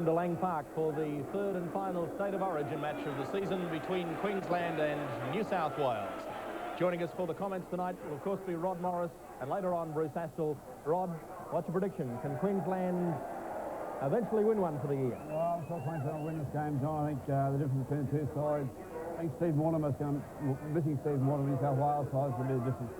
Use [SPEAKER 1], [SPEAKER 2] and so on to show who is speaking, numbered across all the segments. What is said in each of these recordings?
[SPEAKER 1] Welcome to Lang Park for the third and final State of Origin match of the season between Queensland and New South Wales. Joining us for the comments tonight will of course be Rod Morris and later on Bruce Astle. Rod, what's your prediction? Can Queensland eventually win one for the year?
[SPEAKER 2] Well, I thought Queensland will win this game, John. I think the difference between the two sides, I think Steve Mortimer's missing Steve Mortimer, New South Wales side, is going to be the difference.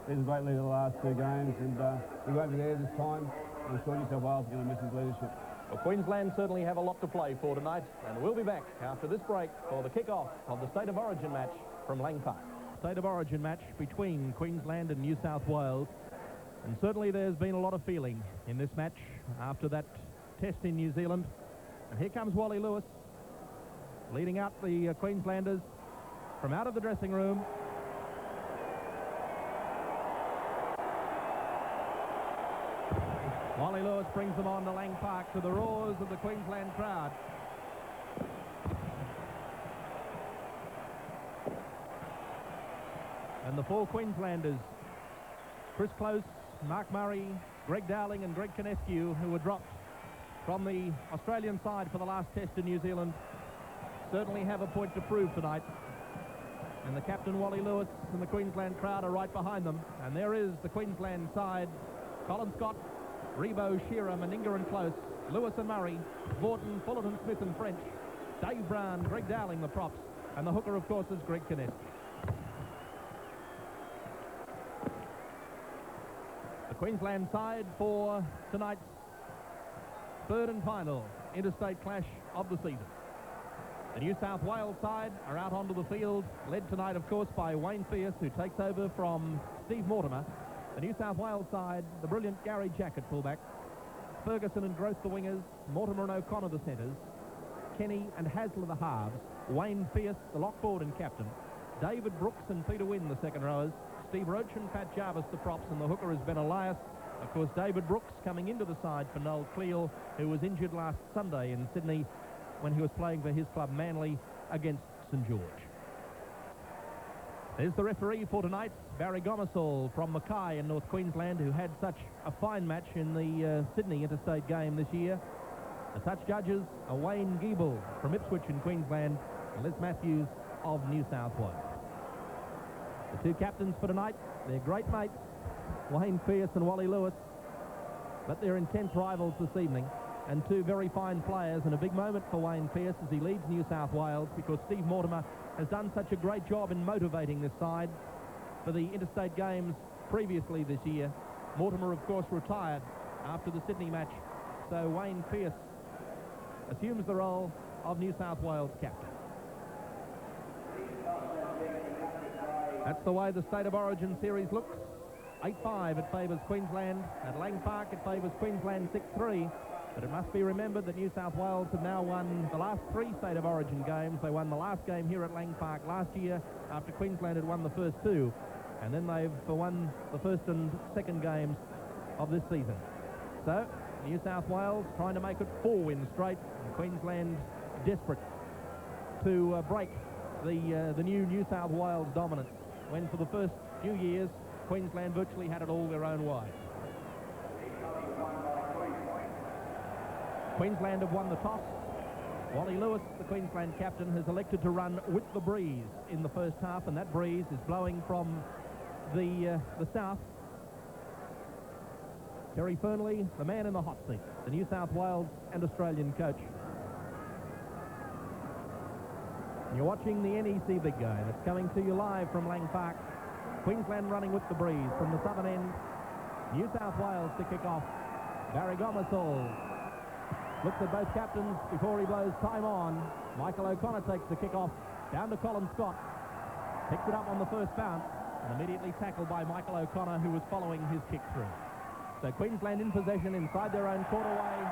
[SPEAKER 2] He's a great leader the last two games, and he won't be there this time. I'm sure New South Wales is going to miss his leadership.
[SPEAKER 1] Well, Queensland certainly have a lot to play for tonight, and we'll be back after this break for the kick-off of the State of Origin match from Lang Park. State of Origin match between Queensland and New South Wales, and certainly there's been a lot of feeling in this match after that test in New Zealand. And here comes Wally Lewis, leading out the Queenslanders from out of the dressing room. Wally Lewis brings them on to Lang Park to the roars of the Queensland crowd. And the four Queenslanders, Chris Close, Mark Murray, Greg Dowling and Greg Kinescu, who were dropped from the Australian side for the last test in New Zealand, certainly have a point to prove tonight. And the captain, Wally Lewis, and the Queensland crowd are right behind them. And there is the Queensland side: Colin Scott, Rebo, Shearer, Meninga and Close, Lewis and Murray, Vaughton, Fullerton, Smith and French, Dave Brown, Greg Dowling the props, and the hooker of course is Greg Kinescu. The Queensland side for tonight's third and final interstate clash of the season. The New South Wales side are out onto the field, led tonight of course by Wayne Pearce, who takes over from Steve Mortimer. The New South Wales side, the brilliant Gary Jack at fullback, Ferguson and Gross the wingers, Mortimer and O'Connor the centres, Kenny and Hasler the halves, Wayne Pearce the lock forward and captain, David Brooks and Peter Wynn the second rowers, Steve Roach and Pat Jarvis the props, and the hooker is Ben Elias. Of course, David Brooks coming into the side for Noel Cleal, who was injured last Sunday in Sydney when he was playing for his club Manly against St George. There's the referee for tonight, Barry Gomersall from Mackay in North Queensland, who had such a fine match in the Sydney interstate game this year. The touch judges are Wayne Giebel from Ipswich in Queensland and Liz Matthews of New South Wales. The two captains for tonight, they're great mates, Wayne Pearce and Wally Lewis, but they're intense rivals this evening, and two very fine players, and a big moment for Wayne Pearce as he leads New South Wales, because Steve Mortimer has done such a great job in motivating this side for the interstate games previously this year. Mortimer of course retired after the Sydney match, so Wayne Pearce assumes the role of New South Wales captain. That's the way the State of Origin series looks. 8-5 it favours Queensland. At Lang Park it favours Queensland 6-3. But it must be remembered that New South Wales have now won the last three State of Origin games. They won the last game here at Lang Park last year after Queensland had won the first two. And then they've won the first and second games of this season. So, New South Wales trying to make it 4 wins straight. And Queensland desperate to break the new South Wales dominance, when for the first few years Queensland virtually had it all their own way. Queensland have won the toss. Wally Lewis, the Queensland captain, has elected to run with the breeze in the first half, and that breeze is blowing from the south. Terry Fernley, the man in the hot seat, the New South Wales and Australian coach. And you're watching the NEC Big Game. It's coming to you live from Lang Park. Queensland running with the breeze from the southern end. New South Wales to kick off. Barry Gomersall looks at both captains before he blows time on. Michael O'Connor takes the kick-off down to Colin Scott. Picks it up on the first bounce and immediately tackled by Michael O'Connor, who was following his kick through. So Queensland in possession inside their own quarterway.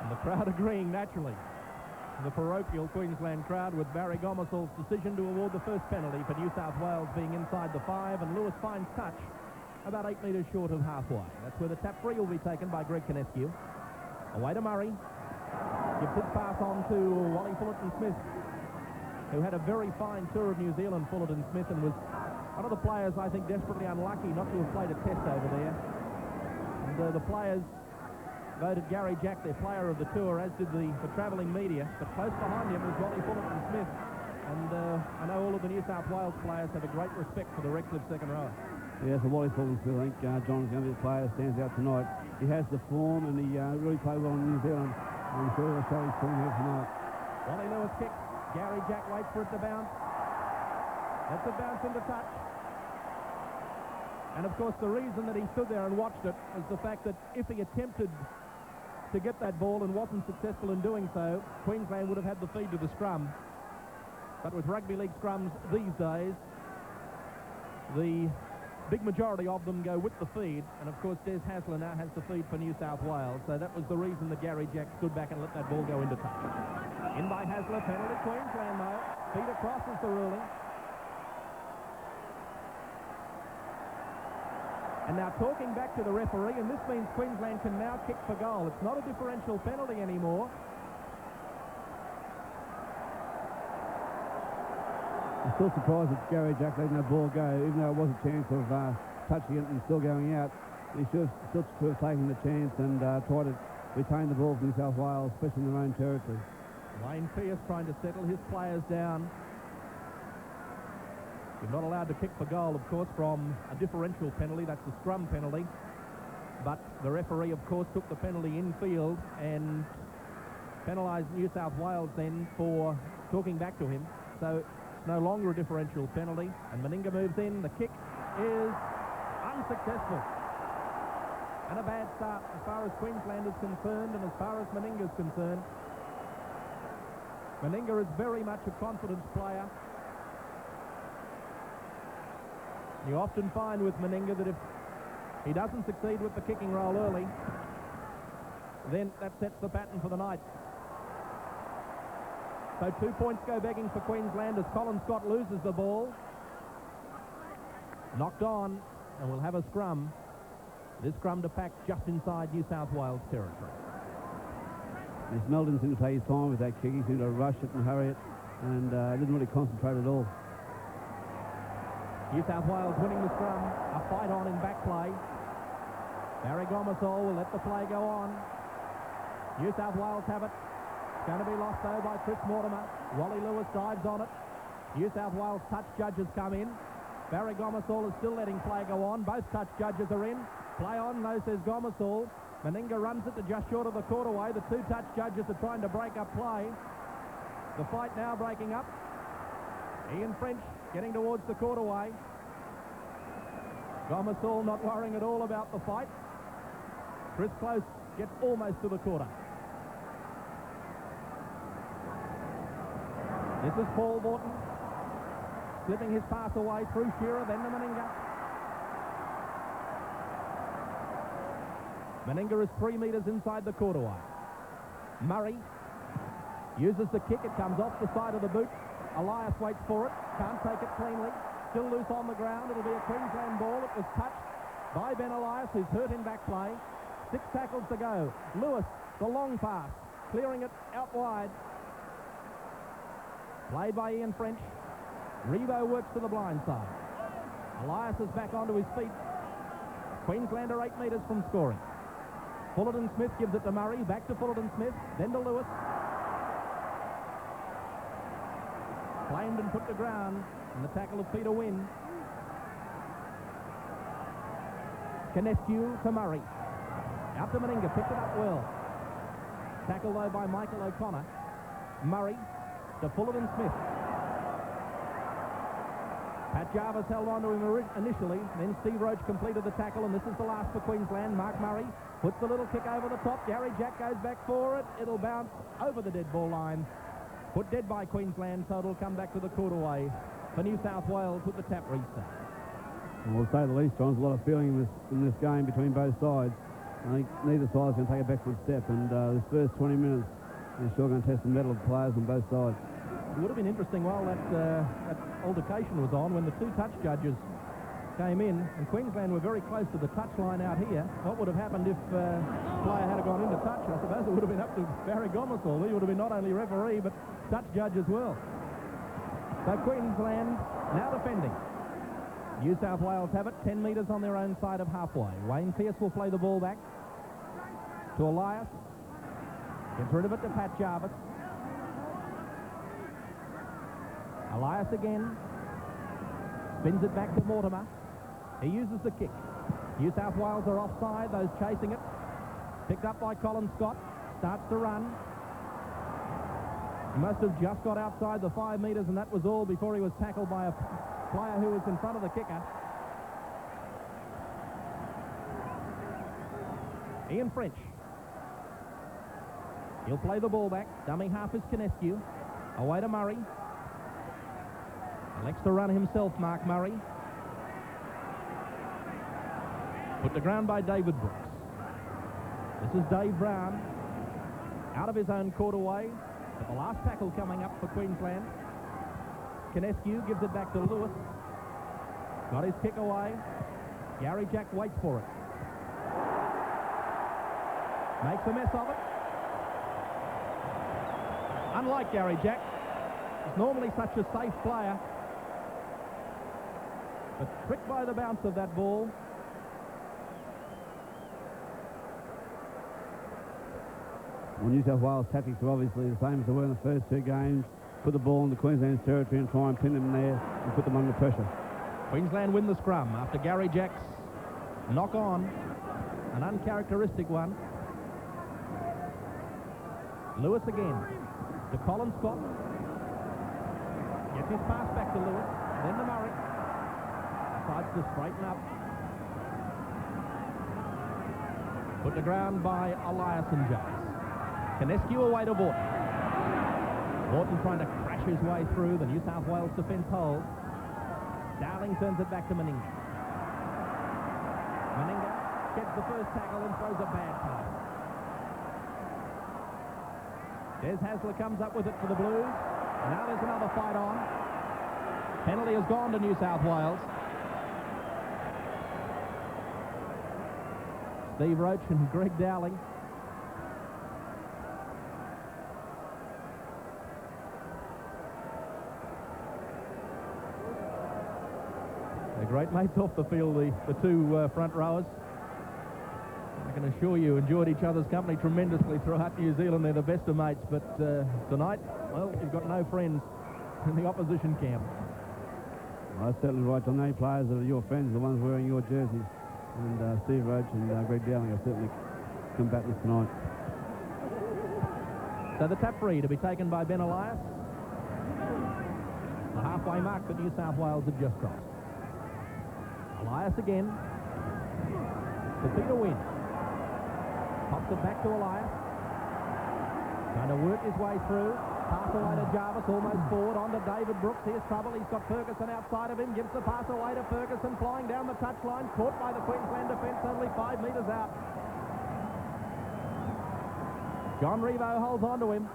[SPEAKER 1] And the crowd agreeing naturally. The parochial Queensland crowd with Barry Gomersall's decision to award the first penalty for New South Wales being inside the 5, and Lewis finds touch about 8 metres short of halfway. That's where the tap free will be taken by Greg Kinescu. Away to Murray. Gives his pass on to Wally Fullerton Smith, who had a very fine tour of New Zealand, Fullerton Smith, and was One of the players, I think, desperately unlucky not to have played a test over there. And the players voted Gary Jack their player of the tour, as did the travelling media. But close behind him was Wally Fullerton Smith. And I know all of the New South Wales players have a great respect for the Redcliffe second rower.
[SPEAKER 2] Yes, the Wally Fullerton Smith, I think John's going to be the player that stands out tonight. He has the form and he really played well in New Zealand. I'm sure he'll show his form here tonight.
[SPEAKER 1] Wally Lewis kicks. Gary Jack waits for it to bounce. Lets it bounce into touch. And of course the reason that he stood there and watched it was the fact that if he attempted to get that ball and wasn't successful in doing so, Queensland would have had the feed to the scrum. But with rugby league scrums these days, the big majority of them go with the feed, and of course Des Hasler now has the feed for New South Wales, so that was the reason that Gary Jack stood back and let that ball go into touch. In by Hasler, penalty Queensland though. Feet across is the ruling. And now talking back to the referee, and this means Queensland can now kick for goal. It's not a differential penalty anymore.
[SPEAKER 2] I'm still surprised that Gary Jack letting that ball go, even though it was a chance of touching it and still going out. He should have taken the chance and tried to retain the ball for New South Wales, especially in their own territory.
[SPEAKER 1] Wayne Pearce trying to settle his players down. You're not allowed to kick for goal, of course, from a differential penalty. That's a scrum penalty. But the referee, of course, took the penalty infield and penalised New South Wales then for talking back to him. So it's no longer a differential penalty. And Meninga moves in. The kick is unsuccessful. And a bad start as far as Queensland is concerned and as far as Meninga is concerned. Meninga is very much a confidence player. You often find with Meninga that if he doesn't succeed with the kicking roll early, then that sets the pattern for the night. So 2 points go begging for Queensland as Colin Scott loses the ball. Knocked on, and we'll have a scrum. This scrum to pack just inside New South Wales territory.
[SPEAKER 2] Yes, Meldon seemed to take his time with that kick. He seemed to rush it and hurry it, and didn't really concentrate at all.
[SPEAKER 1] New South Wales winning the scrum. A fight on in back play. Barry Gomersall will let the play go on. New South Wales have it. It's going to be lost though by Chris Mortimer. Wally Lewis dives on it. New South Wales touch judges come in. Barry Gomersall is still letting play go on. Both touch judges are in. Play on, no, says Gomersall. Meninga runs it to just short of the quarterway. The two touch judges are trying to break up play. The fight now breaking up. Ian French getting towards the quarterway. Gomersall not worrying at all about the fight. Chris Close gets almost to the quarter. This is Paul Morton slipping his pass away through Shearer, then to Meninga. Meninga is 3 metres inside the quarterway. Murray uses the kick. It comes off the side of the boot. Elias waits for it. Can't take it cleanly. Still loose on the ground. It'll be a Queensland ball. It was touched by Ben Elias, who's hurt in back play. 6 tackles to go. Lewis, the long pass, clearing it out wide. Played by Ian French. Rebo works to the blind side. Elias is back onto his feet. Queensland are 8 metres from scoring. Fullerton Smith gives it to Murray. Back to Fullerton Smith. Then to Lewis. Claimed and put to ground. And the tackle of Peter Wynn. Canescu to Murray. Out to Meninga. Picked it up well. Tackle though by Michael O'Connor. Murray to Fullerton Smith. Pat Jarvis held on to him initially, then Steve Roach completed the tackle, and this is the last for Queensland. Mark Murray puts the little kick over the top. Gary Jack goes back for it. It'll bounce over the dead ball line. Put dead by Queensland, so it'll come back to the quarterway for New South Wales with the tap restart.
[SPEAKER 2] Well, to say the least, John, there's a lot of feeling in this game between both sides. I think neither side's going to take a backward step, and this first 20 minutes is sure going to test the mettle of the players on both sides.
[SPEAKER 1] It would have been interesting while that altercation was on when the two touch judges came in, and Queensland were very close to the touch line out here. What would have happened if the player had gone into touch? I suppose it would have been up to Barry Gomersall. He would have been not only referee but touch judge as well. So Queensland now defending. New South Wales have it, 10 metres on their own side of halfway. Wayne Pearce will play the ball back to Elias. Gets rid of it to Pat Jarvis. Elias again. Spins it back to Mortimer. He uses the kick. New South Wales are offside, those chasing it. Picked up by Colin Scott. Starts to run. He must have just got outside the 5 metres, and that was all before he was tackled by a player who was in front of the kicker. Ian French. He'll play the ball back. Dummy half is Kinescu. Away to Murray. Elects to run himself, Mark Murray. Put to ground by David Brooks. This is Dave Brown. Out of his own quarter way. But the last tackle coming up for Queensland. Kinescu gives it back to Lewis. Got his kick away. Gary Jack waits for it. Makes a mess of it. Unlike Gary Jack, he's normally such a safe player. But tricked by the bounce of that ball.
[SPEAKER 2] Well, New South Wales tactics are obviously the same as they were in the first 2 games. Put the ball into Queensland's territory and try and pin them there and put them under pressure.
[SPEAKER 1] Queensland win the scrum after Gary Jack's knock on, an uncharacteristic one. Lewis again to Colin Scott. Gets his pass back to Lewis, then to Murray. Decides to straighten up. Put to ground by Elias and Jones. Kinescu away to Morton. Morton trying to crash his way through the New South Wales defence hole. Darling turns it back to Meninga. Meninga gets the first tackle and throws a bad pass. Des Hasler comes up with it for the Blues. And now there's another fight on. Penalty has gone to New South Wales. Steve Roach and Greg Dowling. They're great mates off the field, the two front rowers. I can assure you, enjoyed each other's company tremendously throughout New Zealand. They're the best of mates, but tonight, well, you've got no friends in the opposition camp.
[SPEAKER 2] Well, that's certainly right. On any players that are your friends, the ones wearing your jerseys. And Steve Roach and Greg Dowling are certainly combatants tonight.
[SPEAKER 1] So the tap free to be taken by Ben Elias. The halfway mark that New South Wales have just crossed. Elias again. To Peter Wynn. Pops it back to Elias. Trying to work his way through. Pass away to Jarvis, almost forward, on to David Brooks. Here's trouble. He's got Ferguson outside of him. Gives the pass away to Ferguson, flying down the touchline. Caught by the Queensland defence, only 5 metres out. John Revo holds on to him.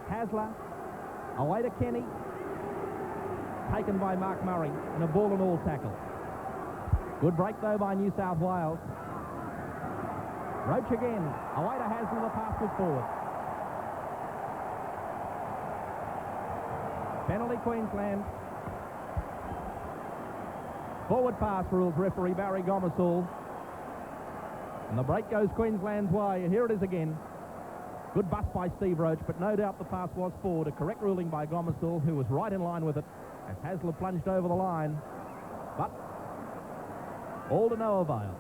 [SPEAKER 1] Hasler, away to Kenny. Taken by Mark Murray in a ball and all tackle. Good break, though, by New South Wales. Roach again. Away to Hasler, the pass was forward. Penalty Queensland. Forward pass rules referee Barry Gomersall. And the break goes Queensland's way. Here it is again. Good bust by Steve Roach, but no doubt the pass was forward. A correct ruling by Gomersall, who was right in line with it as Hasler plunged over the line. But all to no avail.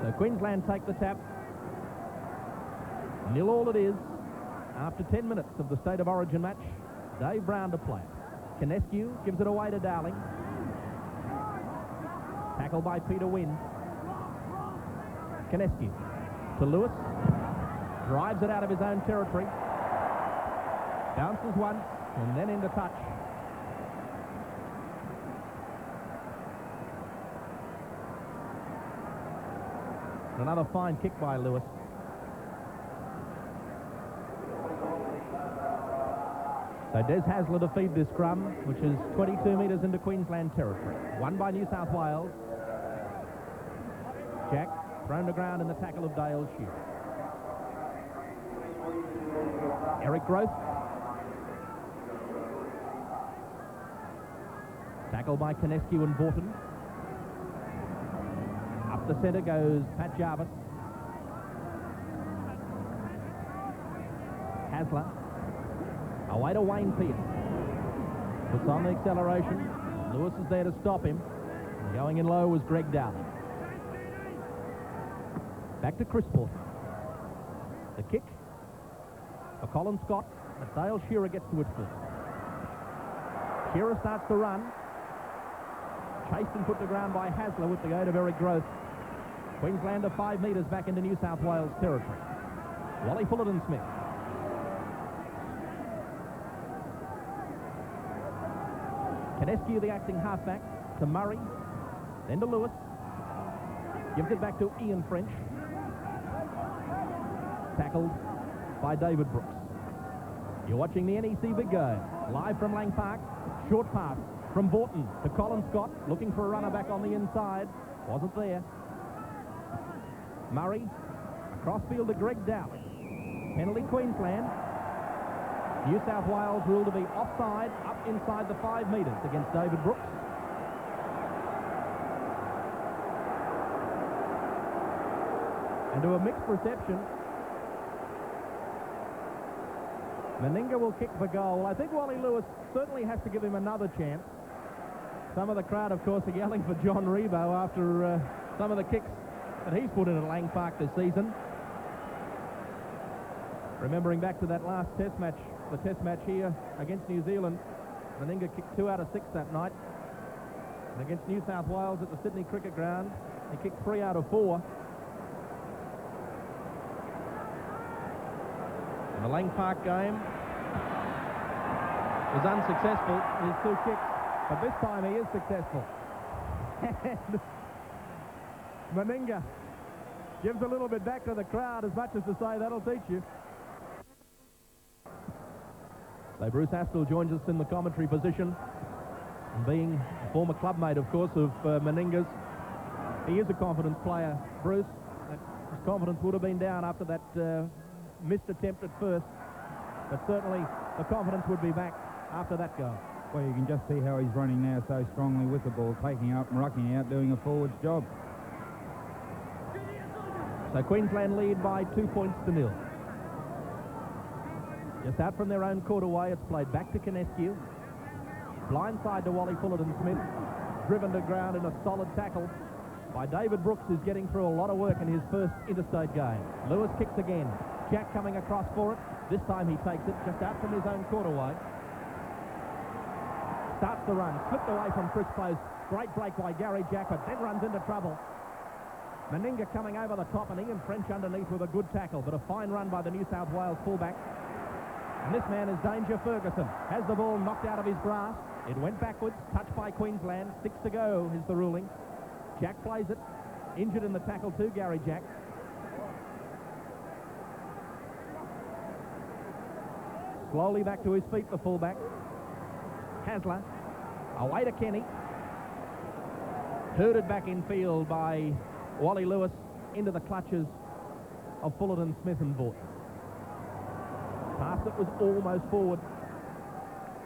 [SPEAKER 1] So Queensland take the tap. 0-all it is. After 10 minutes of the State of Origin match, Dave Brown to play. Kinescu gives it away to Dowling. Tackle by Peter Wynn. Kinescu to Lewis. Drives it out of his own territory. Bounces once and then into touch. Another fine kick by Lewis. So Des Hasler to feed this scrum, which is 22 metres into Queensland territory. Won by New South Wales. Jack thrown to ground in the tackle of Dale Shearer. Eric Groth. Tackled by Kinescu and Vorton. Up the centre goes Pat Jarvis. Hasler. Away to Wayne Pearce. Puts on the acceleration. Lewis is there to stop him. And going in low was Greg Dowling. Back to Chris Porter. The kick for Colin Scott, but Dale Shearer gets to it first. Shearer starts to run. Chased and put to ground by Hasler with the aid of Eric Groth. Queensland are 5 metres back into New South Wales territory. Wally Fullerton-Smith. Kinescu, the acting halfback, to Murray, then to Lewis. Gives it back to Ian French. Tackled by David Brooks. You're watching the NEC Big Game, live from Lang Park. Short pass from Vorton to Colin Scott, looking for a runner back on the inside. Wasn't there. Murray, across field to Greg Dowling. Penalty Queensland. New South Wales ruled to be offside, up inside the 5 metres against David Brooks. And to a mixed reception. Meninga will kick for goal. I think Wally Lewis certainly has to give him another chance. Some of the crowd, of course, are yelling for John Rebo after some of the kicks that he's put in at Lang Park this season. Remembering back to that last test match, the test match here against New Zealand, Meninga kicked 2 out of 6 that night. And against New South Wales at the Sydney Cricket Ground, he kicked 3 out of 4. And the Lang Park game was unsuccessful with his 2 kicks, but this time he is successful. And Meninga gives a little bit back to the crowd, as much as to say, that'll teach you. So Bruce Astle joins us in the commentary position, and being a former clubmate, of course, of Meninga's. He is a confident player, Bruce. His confidence would have been down after that missed attempt at first, but certainly the confidence would be back after that goal.
[SPEAKER 3] Well, you can just see how he's running now so strongly with the ball, taking up and rucking out, doing a forward's job.
[SPEAKER 1] So Queensland lead by 2 points to 0. Just out from their own quarter way, it's played back to Kinescu. Blindside to Wally Fullerton-Smith. Driven to ground in a solid tackle by David Brooks, who's getting through a lot of work in his first interstate game. Lewis kicks again. Jack coming across for it. This time he takes it just out from his own quarter way. Starts the run. Slipped away from Chris Close. Great break by Gary Jack, but then runs into trouble. Meninga coming over the top, and Ian French underneath with a good tackle, but a fine run by the New South Wales fullback. And this man is Danger Ferguson. Has the ball knocked out of his grasp. It went backwards, touched by Queensland. 6 to go is the ruling. Jack plays it. Injured in the tackle too, Gary Jack. Slowly back to his feet, the fullback. Hasler. Away to Kenny. Herded back in field by Wally Lewis into the clutches of Fullerton-Smith and Vorton. Pass that was almost forward.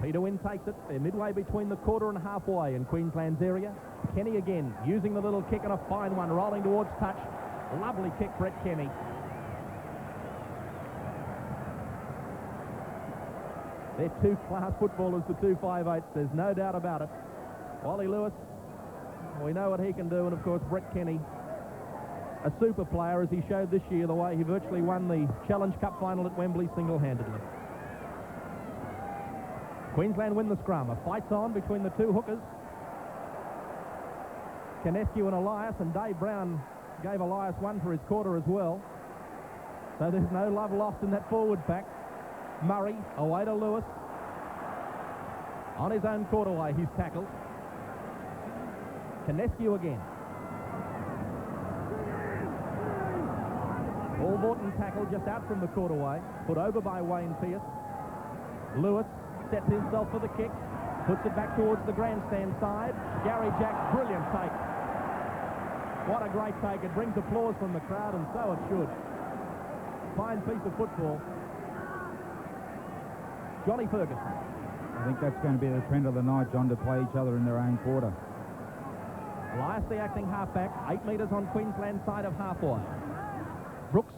[SPEAKER 1] Peter Wynn takes it. They're midway between the quarter and halfway in Queensland's area. Kenny again, using the little kick, and a fine one, rolling towards touch. Lovely kick, Brett Kenny. They're 2-class footballers, the 258s. There's no doubt about it. Wally Lewis, we know what he can do, and of course Brett Kenny, a super player, as he showed this year, the way he virtually won the Challenge Cup final at Wembley single-handedly. Queensland win the scrum. A fight's on between the 2 hookers. Kinescu and Elias, and Dave Brown gave Elias 1 for his quarter as well. So there's no love lost in that forward pack. Murray away to Lewis. On his own quarterway, he's tackled. Kinescu again. Paul Vorton tackled just out from the quarterway, put over by Wayne Pearce. Lewis sets himself for the kick, puts it back towards the grandstand side. Gary Jack, brilliant take. What a great take. It brings applause from the crowd, and so it should. Fine piece of football. Johnny Ferguson
[SPEAKER 3] I think that's going to be the trend of the night, John, to play each other in their own quarter.
[SPEAKER 1] Elias, the acting halfback, 8 metres on Queensland side of half-wide. Brooks.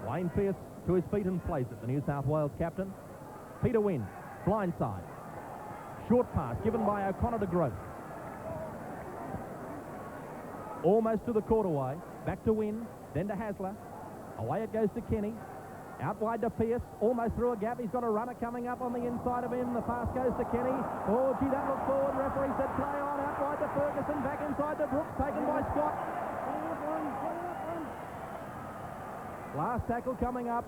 [SPEAKER 1] Wayne Pearce to his feet and plays it, the New South Wales captain. Peter Wynn, blind side. Short pass given by O'Connor to Gross. Almost to the quarterway. Back to Wynn, then to Hasler. Away it goes to Kenny. Out wide to Pearce, almost through a gap. He's got a runner coming up on the inside of him. The pass goes to Kenny. Oh, gee, that looks forward. Referee said play on. Out wide to Ferguson. Back inside to Brooks, taken by Scott. Last tackle coming up.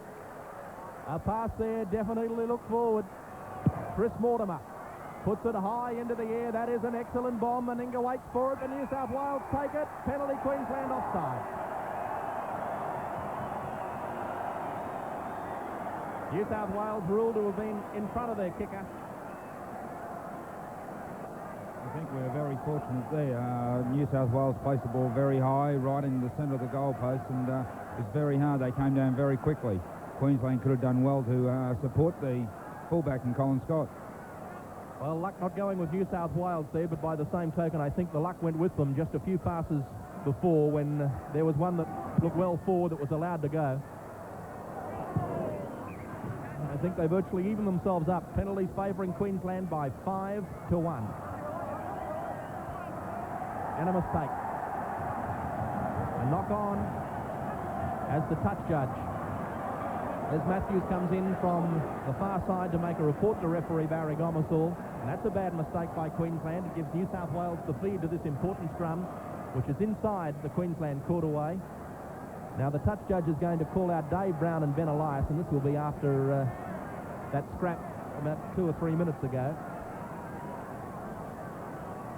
[SPEAKER 1] A pass there, definitely look forward. Chris Mortimer puts it high into the air. That is an excellent bomb. Meninga waits for it. The New South Wales take it. Penalty Queensland offside. New South Wales ruled to have been in front of their kicker.
[SPEAKER 3] I think we're very fortunate there. New South Wales placed the ball very high, right in the centre of the goalpost, and it's very hard. They came down very quickly. Queensland could have done well to support the fullback in Colin Scott.
[SPEAKER 1] Well, luck not going with New South Wales there, but by the same token, I think the luck went with them just a few passes before when there was one that looked well forward that was allowed to go. I think they virtually evened themselves up. Penalties favouring Queensland by 5-1. And a mistake. A knock on as the touch judge. As Matthews comes in from the far side to make a report to referee Barry Gomersall. And that's a bad mistake by Queensland. It gives New South Wales the feed to this important scrum, which is inside the Queensland quarterway. Now the touch judge is going to call out Dave Brown and Ben Elias, and this will be after that scrap about 2 or 3 minutes ago.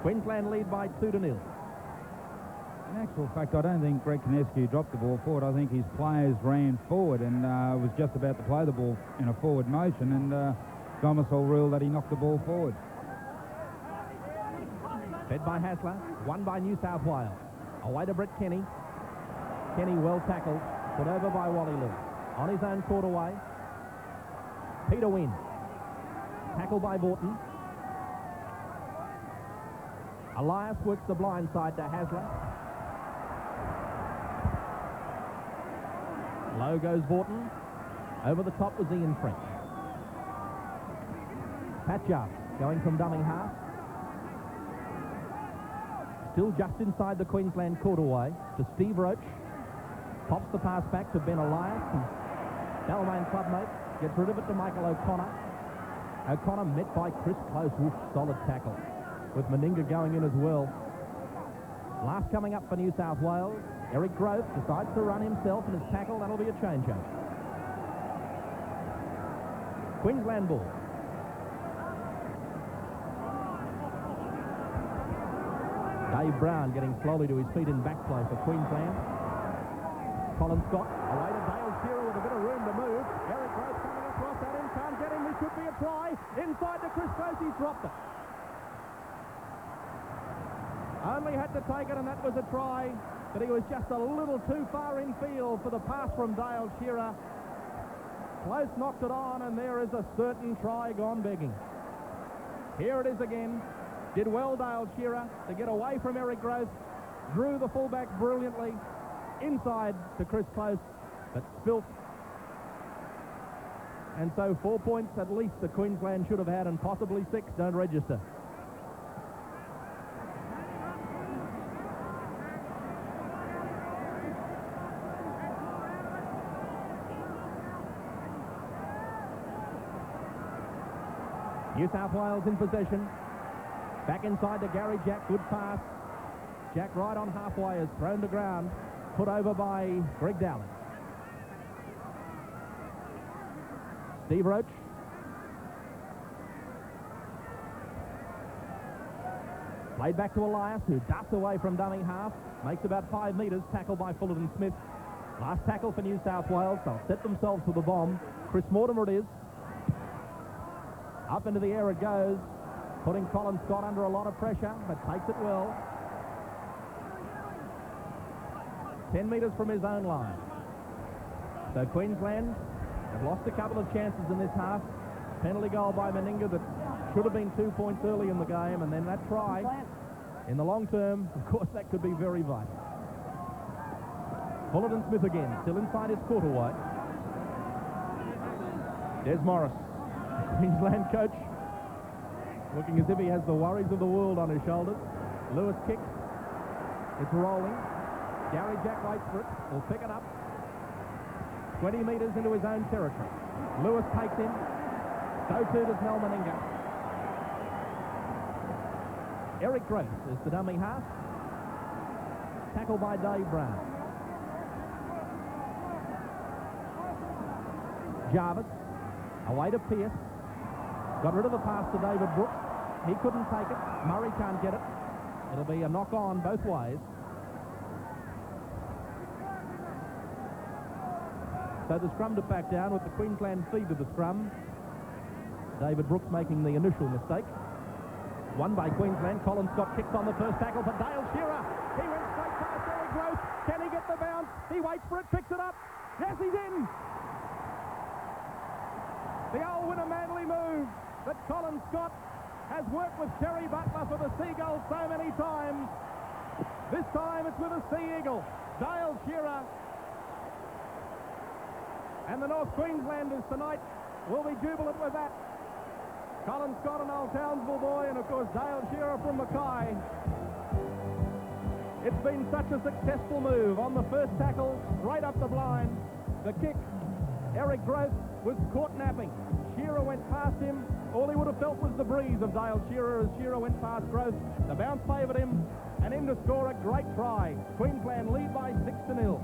[SPEAKER 1] Queensland lead by 2-0.
[SPEAKER 3] In actual fact, I don't think Greg Koneski dropped the ball forward. I think his players ran forward and was just about to play the ball in a forward motion, and Gomersall ruled that he knocked the ball forward.
[SPEAKER 1] Fed by Hasler, won by New South Wales. Away to Brett Kenny. Kenny well tackled, put over by Wally Lewis. On his own quarterway, Peter Wynn. Tackled by Vorton. Elias works the blind side to Hasler. Low goes Vorton. Over the top was Ian French. Pat Jarvis going from dummy half. Still just inside the Queensland quarterway to Steve Roach. Pops the pass back to Ben Elias. Balmain clubmate gets rid of it to Michael O'Connor. O'Connor met by Chris Close. Oof, solid tackle. With Meninga going in as well. Last coming up for New South Wales. Eric Grove decides to run himself and his tackle. That'll be a changeover. Queensland ball. Dave Brown getting slowly to his feet in back play for Queensland. Colin Scott away to Dale Shearer with a bit of room to move. Eric Grove coming across at him. Can't get him. This could be a try. Inside to Chris Close. He's dropped it. Only had to take it, and that was a try, but he was just a little too far in field for the pass from Dale Shearer. Close knocked it on, and there is a certain try gone begging. Here it is again. Did well, Dale Shearer, to get away from Eric Grove. Drew the fullback brilliantly inside to Chris Close, but spilt. And so 4 points at least the Queensland should have had, and possibly 6 don't register. New South Wales in possession. Back inside to Gary Jack. Good pass. Jack right on halfway is thrown to ground. Put over by Greg Dowling. Steve Roach. Played back to Elias, who darts away from dummy half. Makes about 5 metres. Tackled by Fullerton Smith. Last tackle for New South Wales. They'll set themselves for the bomb. Chris Mortimer it is. Up into the air it goes, putting Colin Scott under a lot of pressure, but takes it well. 10 metres from his own line. So Queensland have lost a couple of chances in this half. Penalty goal by Meninga that should have been 2 points early in the game, and then that try. In the long term, of course, that could be very vital. Fullerton Smith again, still inside his quarter wide. Des Morris, Queensland coach, looking as if he has the worries of the world on his shoulders. Lewis kicks. It's rolling. Gary Jack waits for it. Will pick it up. 20 metres into his own territory. Lewis takes him. So too does Mel Meninga. Eric Grace is the dummy half. Tackled by Dave Brown. Jarvis. Away to Pearce. Got rid of the pass to David Brooks. He couldn't take it. Murray can't get it. It'll be a knock-on both ways. So the scrum to back down with the Queensland feed to the scrum. David Brooks making the initial mistake. Won by Queensland. Colin Scott kicks on the first tackle for Dale Shearer. He went straight past Eric Gross. Can he get the bounce? He waits for it, picks it up. Yes, he's in. The old winner Manly move that Colin Scott has worked with Terry Butler for the Seagulls so many times. This time it's with a Sea Eagle. Dale Shearer. And the North Queenslanders tonight will be jubilant with that. Colin Scott, an old Townsville boy, and of course Dale Shearer from Mackay. It's been such a successful move on the first tackle, straight up the blind. The kick, Eric Gross was caught napping. Shearer went past him. All he would have felt was the breeze of Dale Shearer as Shearer went past Gross. The bounce favoured him, and in to score a great try. Queensland lead by 6-0.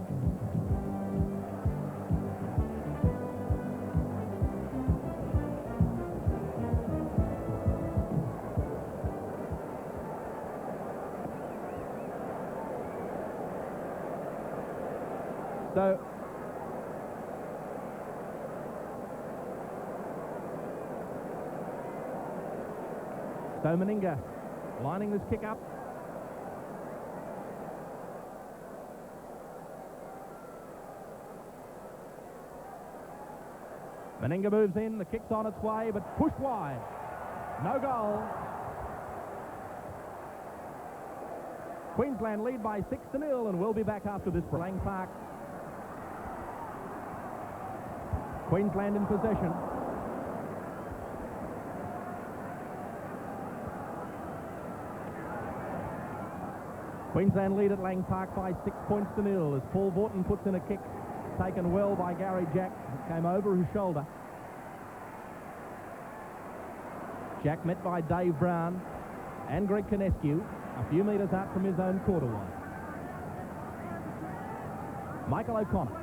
[SPEAKER 1] So Meninga lining this kick up. Meninga moves in, the kick's on its way, but pushed wide. No goal. Queensland lead by 6-0, and we'll be back after this for Lang Park. Queensland in possession. Queensland lead at Lang Park by 6-0 as Paul Vorton puts in a kick taken well by Gary Jack. It came over his shoulder. Jack met by Dave Brown and Greg Kinescu a few metres out from his own quarter line. Michael O'Connor.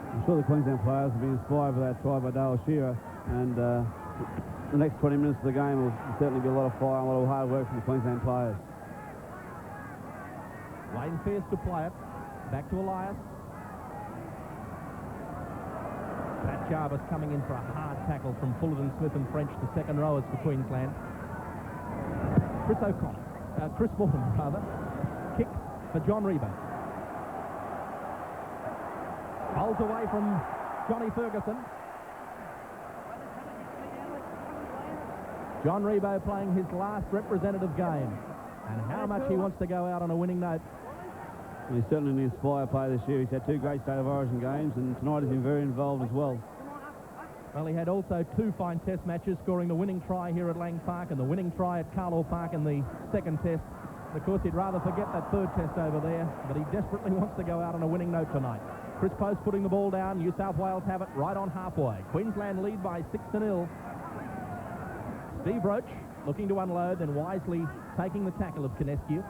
[SPEAKER 2] I'm sure the Queensland players have been inspired by that try by Dale Shearer, and the next 20 minutes of the game will certainly be a lot of fire and a lot of hard work from the Queensland players.
[SPEAKER 1] Wayne Pearce to play it. Back to Elias. Pat Jarvis coming in for a hard tackle from Fullerton Smith and French, the second rowers for Queensland. Chris Mortimer rather. Kick for John Rebo. Holds away from Johnny Ferguson. John Rebo playing his last representative game, and how much he wants to go out on a winning note.
[SPEAKER 2] He's certainly an inspired player this year. He's had 2 great State of Origin games, and tonight he's been very involved as well.
[SPEAKER 1] Well, he had also 2 fine test matches, scoring the winning try here at Lang Park and the winning try at Carlaw Park in the second test. Of course, he'd rather forget that third test over there, but he desperately wants to go out on a winning note tonight. Chris Post putting the ball down. New South Wales have it right on halfway. Queensland lead by 6-0. Steve Roach looking to unload, then wisely taking the tackle of Kinescu.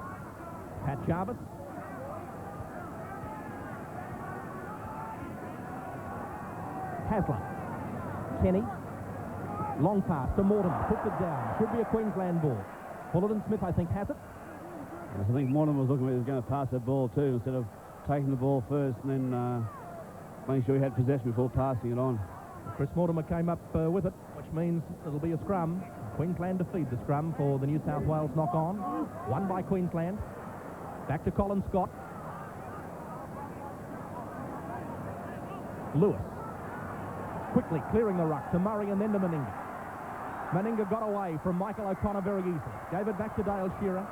[SPEAKER 1] Pat Jarvis. Haslam. Kenny. Long pass to Mortimer. Puts it down. Should be a Queensland ball. Fullerton Smith, I think, has it.
[SPEAKER 2] I think Mortimer was looking like he was going to pass that ball too, instead of taking the ball first and then making sure he had possession before passing it on.
[SPEAKER 1] Chris Mortimer came up with it, which means it'll be a scrum. Queensland to feed the scrum for the New South Wales knock-on. Won by Queensland. Back to Colin Scott. Lewis. Quickly clearing the ruck to Murray and then to Meninga. Meninga got away from Michael O'Connor very easily. Gave it back to Dale Shearer.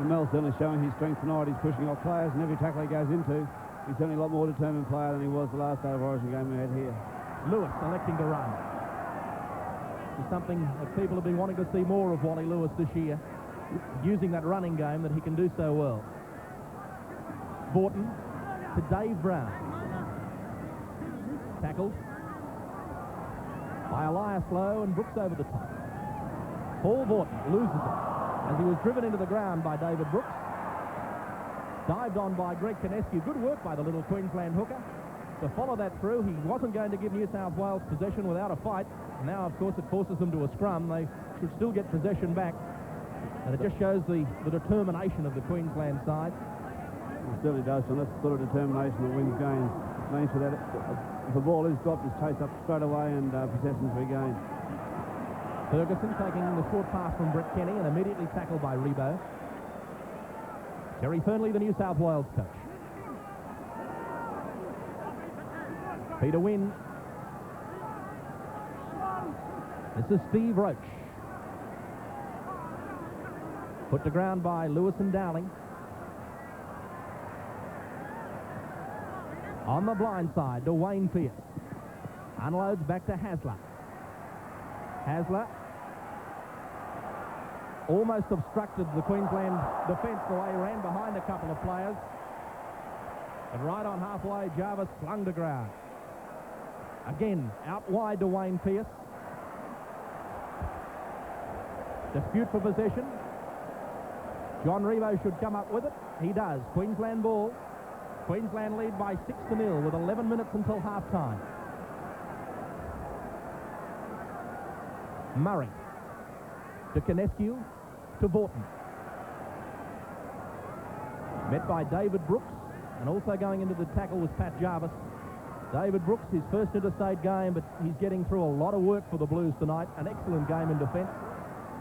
[SPEAKER 2] Mel's certainly showing his strength tonight. He's pushing off players, and every tackle he goes into, he's certainly a lot more determined player than he was the last State of Origin game we had here.
[SPEAKER 1] Lewis electing to run. It's something that people have been wanting to see more of Wally Lewis this year, using that running game that he can do so well. Vaughton to Dave Brown. Tackled by Elias Lowe and Brooks over the top. Paul Vaughton loses it as he was driven into the ground by David Brooks. Dived on by Greg Kinescu. Good work by the little Queensland hooker to follow that through. He wasn't going to give New South Wales possession without a fight. Now, of course, it forces them to a scrum. They should still get possession back. And it just shows the determination of the Queensland side.
[SPEAKER 2] It certainly does, and that's the sort of determination that wins games. Means for that, if the ball is dropped, it's chased up straight away and possession's regained.
[SPEAKER 1] Ferguson taking the short pass from Brett Kenny and immediately tackled by Rebo. Terry Fernley, the New South Wales coach. Peter Wynn. This is Steve Roach. Put to ground by Lewis and Dowling. On the blind side to Wayne Pearce. Unloads back to Hasler. Hasler almost obstructed the Queensland defence the way he ran behind a couple of players. And right on halfway, Jarvis flung to ground. Again, out wide to Wayne Pearce. Dispute for possession. John Rebo should come up with it. He does. Queensland ball. Queensland lead by 6-0 with 11 minutes until half-time. Murray to Kinescu to Vaughton. Met by David Brooks, and also going into the tackle was Pat Jarvis. David Brooks, his first interstate game, but he's getting through a lot of work for the Blues tonight. An excellent game in defence.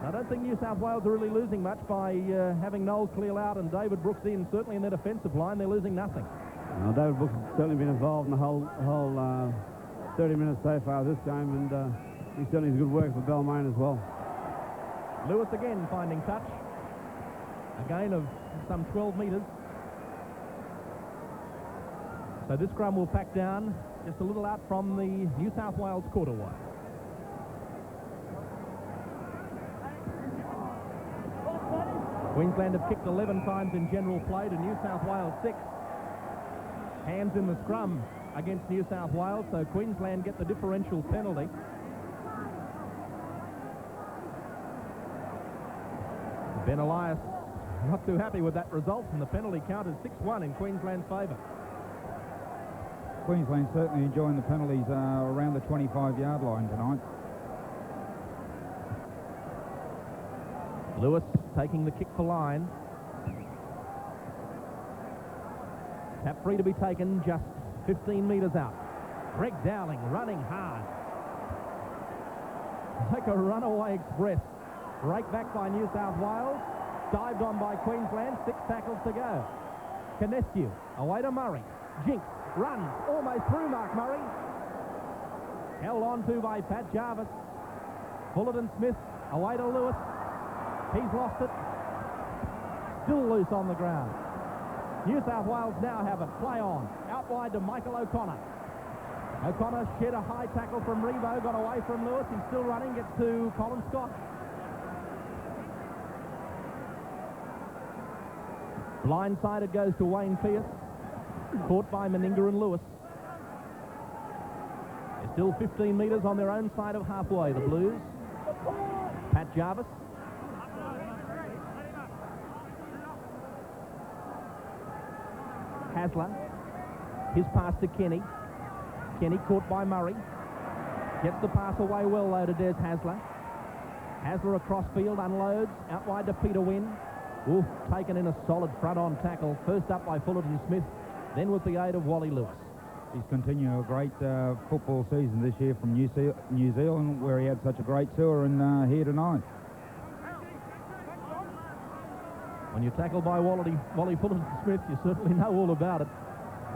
[SPEAKER 1] I don't think New South Wales are really losing much by having Noel Cleal out and David Brooks in. Certainly in their defensive line, they're losing nothing.
[SPEAKER 2] Well, David Brooks has certainly been involved in the whole 30 minutes so far of this game, and he's certainly good work for Balmain as well.
[SPEAKER 1] Lewis again finding touch. A gain of some 12 metres. So this scrum will pack down just a little out from the New South Wales quarter wire. Queensland have kicked 11 times in general play to New South Wales 6. Hands in the scrum against New South Wales, so Queensland get the differential penalty. Ben Elias not too happy with that result, and the penalty count is 6-1 in Queensland's favour.
[SPEAKER 3] Queensland certainly enjoying the penalties around the 25-yard line tonight.
[SPEAKER 1] Lewis taking the kick for line. Tap free to be taken just 15 metres out. Greg Dowling running hard. Like a runaway express. Rake back by New South Wales. Dived on by Queensland. 6 tackles to go. Kinescu away to Murray. Jinks runs almost through Mark Murray. Held on to by Pat Jarvis. Fullerton Smith away to Lewis. He's lost it. Still loose on the ground. New South Wales now have it. Play on. Out wide to Michael O'Connor. O'Connor shed a high tackle from Rebo. Got away from Lewis. He's still running. Gets to Colin Scott. Blindsided goes to Wayne Pearce. Caught by Meninga and Lewis. They're still 15 metres on their own side of halfway, the Blues. Pat Jarvis. Hasler. His pass to Kenny. Kenny caught by Murray. Gets the pass away well though to Des Hasler. Hasler across field, unloads. Out wide to Peter Wynn. Wolf taken in a solid front-on tackle. First up by Fullerton Smith. Then with the aid of Wally Lewis.
[SPEAKER 3] He's continuing a great football season this year from New Zealand, where he had such a great tour, and here tonight. When
[SPEAKER 1] you're tackled by Wally Fullerton Smith, you certainly know all about it.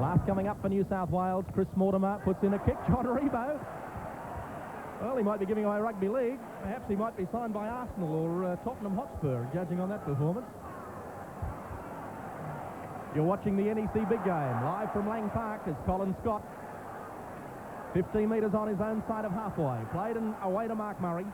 [SPEAKER 1] Last coming up for New South Wales, Chris Mortimer puts in a kick. John Rebo. Well, he might be giving away rugby league. Perhaps he might be signed by Arsenal or Tottenham Hotspur, judging on that performance. You're watching the NEC Big Game, live from Lang Park as Colin Scott, 15 metres on his own side of halfway. Played and away to Mark Murray.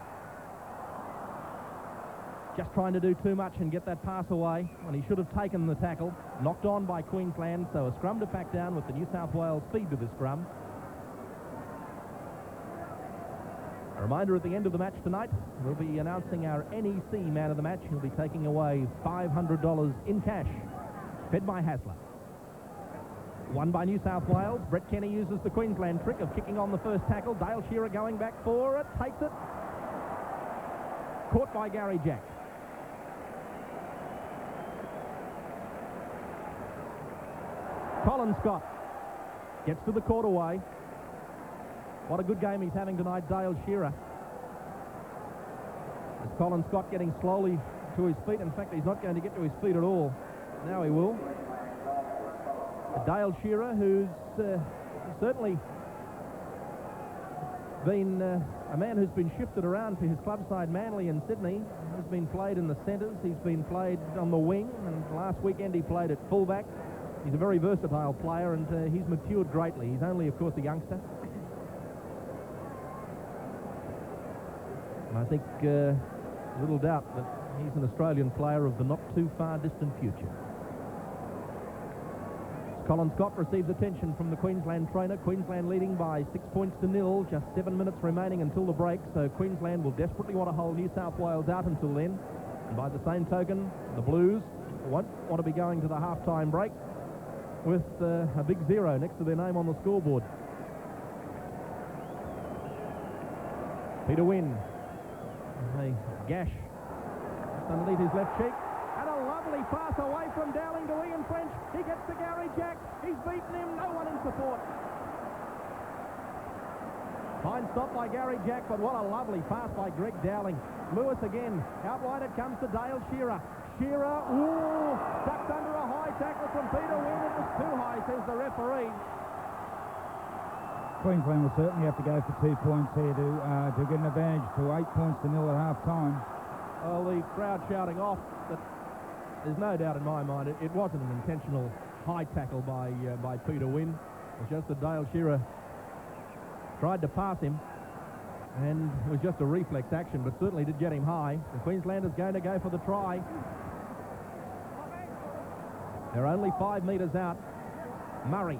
[SPEAKER 1] Just trying to do too much and get that pass away when he should have taken the tackle. Knocked on by Queensland, so a scrum to pack down with the New South Wales speed to the scrum. A reminder, at the end of the match tonight, we'll be announcing our NEC man of the match. He'll be taking away $500 in cash, fed by Hasler. Won by New South Wales. Brett Kenny uses the Queensland trick of kicking on the first tackle. Dale Shearer going back for it, takes it. Caught by Gary Jack. Colin Scott gets to the quarterway. What a good game he's having tonight, Dale Shearer. As Colin Scott getting slowly to his feet. In fact, he's not going to get to his feet at all. Now he will. Dale Shearer, who's certainly been a man who's been shifted around for his club side, Manly and Sydney. He's been played in the centres. He's been played on the wing. And last weekend he played at fullback. He's a very versatile player, and he's matured greatly. He's only, of course, a youngster. And I think little doubt that he's an Australian player of the not too far distant future. Colin Scott receives attention from the Queensland trainer. Queensland leading by 6-0. Just 7 minutes remaining until the break, so Queensland will desperately want to hold New South Wales out until then. And by the same token, the Blues won't want to be going to the half-time break with a big 0 next to their name on the scoreboard. Peter Wynn, a gash just underneath his left cheek, and a lovely pass away from Dowling to Ian French. He gets to Gary Jack. He's beaten him. No one in support. Fine stop by Gary Jack, but what a lovely pass by Greg Dowling. Lewis again. Out wide it comes to Dale Shearer. Shearer, ooh, ducked under a high tackle from Peter Wynn. It was too high, says the referee.
[SPEAKER 3] Queensland will certainly have to go for 2 points here to get an advantage to 8-0 at half-time.
[SPEAKER 1] Well, the crowd shouting off, but there's no doubt in my mind it wasn't an intentional high tackle by Peter Wynn. It was just that Dale Shearer tried to pass him, and it was just a reflex action, but certainly did get him high. The Queenslanders going to go for the try. They're only 5 metres out. Murray,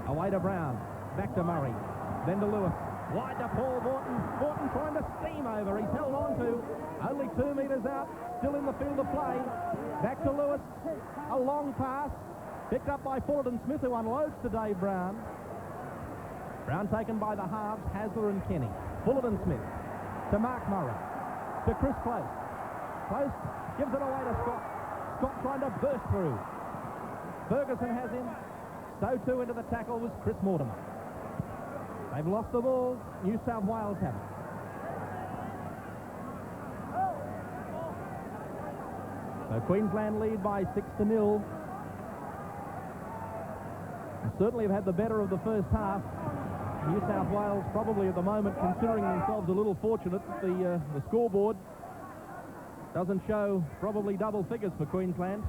[SPEAKER 1] away to Brown, back to Murray, then to Lewis, wide to Paul Morton. Morton trying to steam over. He's held on to. Only 2 metres out, still in the field of play. Back to Lewis, a long pass, picked up by Fullerton Smith, who unloads to Dave Brown. Brown taken by the halves, Hasler and Kenny. Fullerton Smith to Mark Murray, to Chris Close. Close gives it away to Scott. Scott trying to burst through. Ferguson has him. So too into the tackle was Chris Mortimer. They've lost the ball. New South Wales have it. So Queensland lead by 6-0. And certainly have had the better of the first half. New South Wales probably at the moment considering themselves a little fortunate that the scoreboard doesn't show probably double figures for Queensland.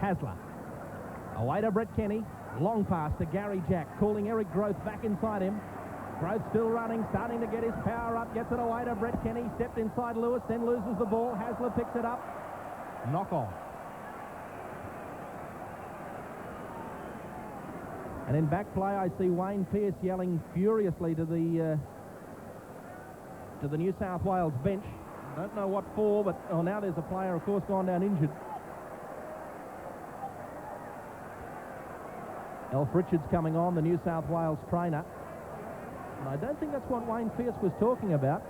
[SPEAKER 1] Hasler, away to Brett Kenny, long pass to Gary Jack, calling Eric Groth back inside him. Groth still running, starting to get his power up, gets it away to Brett Kenny, stepped inside Lewis, then loses the ball. Hasler picks it up, knock on. And in back play, I see Wayne Pearce yelling furiously to the New South Wales bench. Don't know what for, but now there's a player, of course, gone down injured. Alf Richards coming on, the New South Wales trainer. And I don't think that's what Wayne Pearce was talking about.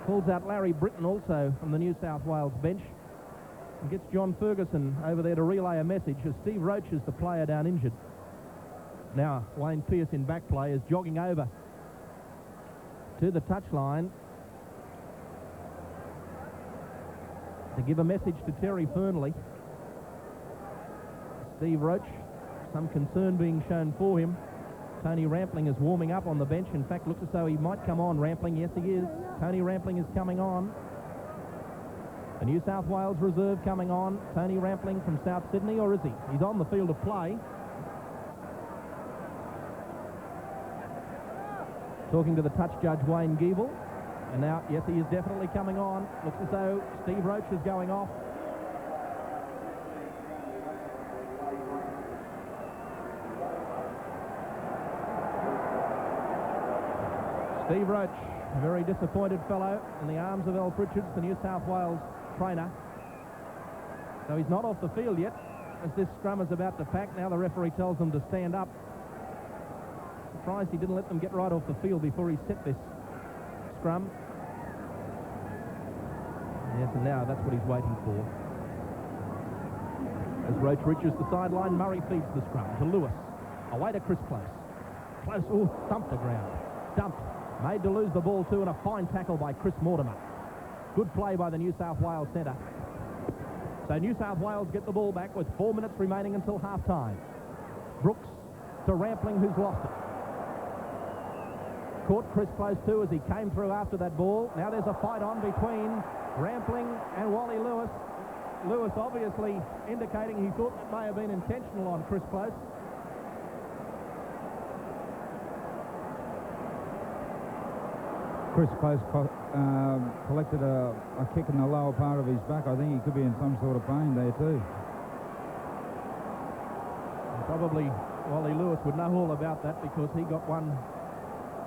[SPEAKER 1] Calls out Larry Britton also from the New South Wales bench. And gets John Ferguson over there to relay a message as Steve Roach is the player down injured. Now Wayne Pearce in back play is jogging over to the touchline. to give a message to Terry Fernley. Steve Roach, some concern being shown for him. Tony Rampling is warming up on the bench. In fact, looks as though he might come on. Rampling, yes he is. Tony Rampling is coming on. The New South Wales reserve coming on. Tony Rampling from South Sydney, or is he? He's on the field of play. Talking to the touch judge, Wayne Giebel. And now, yes, he is definitely coming on. Looks as though Steve Roach is going off. Steve Roach, a very disappointed fellow in the arms of Alf Richards, the New South Wales trainer. So he's not off the field yet as this scrum is about to pack. Now the referee tells them to stand up. Surprised he didn't let them get right off the field before he set this scrum. Yes, and now that's what he's waiting for. As Roach reaches the sideline, Murray feeds the scrum to Lewis. Away to Chris Close. Close, oh, thumped the ground. Dumped. Made to lose the ball too, and a fine tackle by Chris Mortimer. Good play by the New South Wales centre. So New South Wales get the ball back with 4 minutes remaining until half-time. Brooks to Rampling, who's lost it. Caught Chris Close too as he came through after that ball. Now there's a fight on between Rampling and Wally Lewis. Lewis obviously indicating he thought that may have been intentional on Chris Close.
[SPEAKER 3] Chris Close collected a kick in the lower part of his back. I think he could be in some sort of pain there too.
[SPEAKER 1] And probably Wally Lewis would know all about that because he got one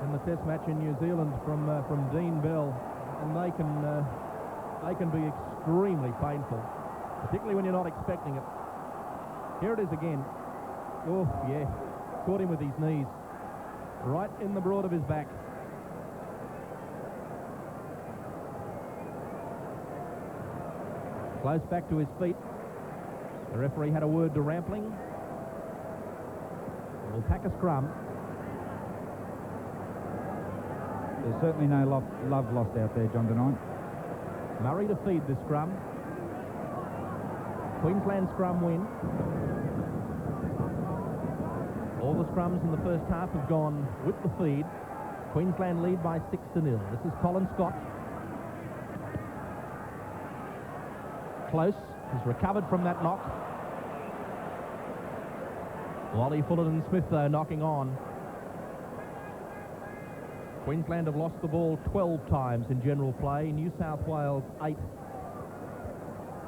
[SPEAKER 1] in the Test match in New Zealand from Dean Bell, and they can be extremely painful, particularly when you're not expecting it. Here it is again. Oh yeah, caught him with his knees right in the broad of his back. Close back to his feet. The referee had a word to Rampling. We'll pack a scrum.
[SPEAKER 3] There's certainly no love lost out there, John Denine.
[SPEAKER 1] Murray to feed the scrum. Queensland scrum win. All the scrums in the first half have gone with the feed. Queensland lead by 6-0. This is Colin Scott. Close has recovered from that knock. Wally Fullerton-Smith though knocking on. Queensland have lost the ball 12 times in general play. New South Wales 8.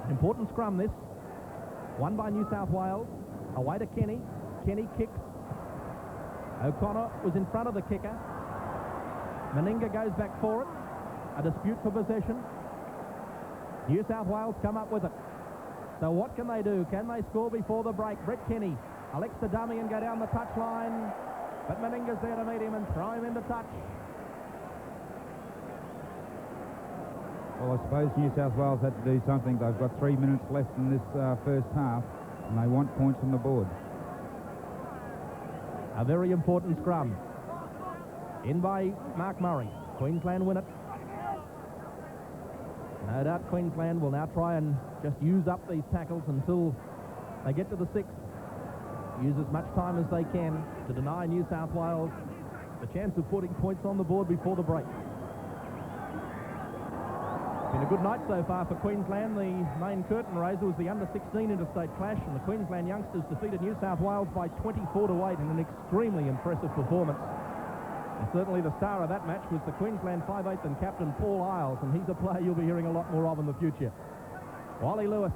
[SPEAKER 1] An important scrum this. Won by New South Wales. Away to Kenny. Kenny kicks. O'Connor was in front of the kicker. Meninga goes back for it. A dispute for possession. New South Wales come up with it. So what can they do? Can they score before the break? Brett Kenny elects to dummy and go down the touchline. But Meninga's there to meet him and throw him into touch.
[SPEAKER 3] Well, I suppose New South Wales had to do something. They've got 3 minutes left in this first half, and they want points on the board.
[SPEAKER 1] A very important scrum. In by Mark Murray. Queensland win it. No doubt Queensland will now try and just use up these tackles until they get to the 6th. Use as much time as they can to deny New South Wales the chance of putting points on the board before the break. Been a good night so far for Queensland. The main curtain raiser was the under-16 interstate clash, and the Queensland youngsters defeated New South Wales by 24-8 in an extremely impressive performance. And certainly the star of that match was the Queensland 5/8 and captain Paul Isles, and he's a player you'll be hearing a lot more of in the future. Wally Lewis,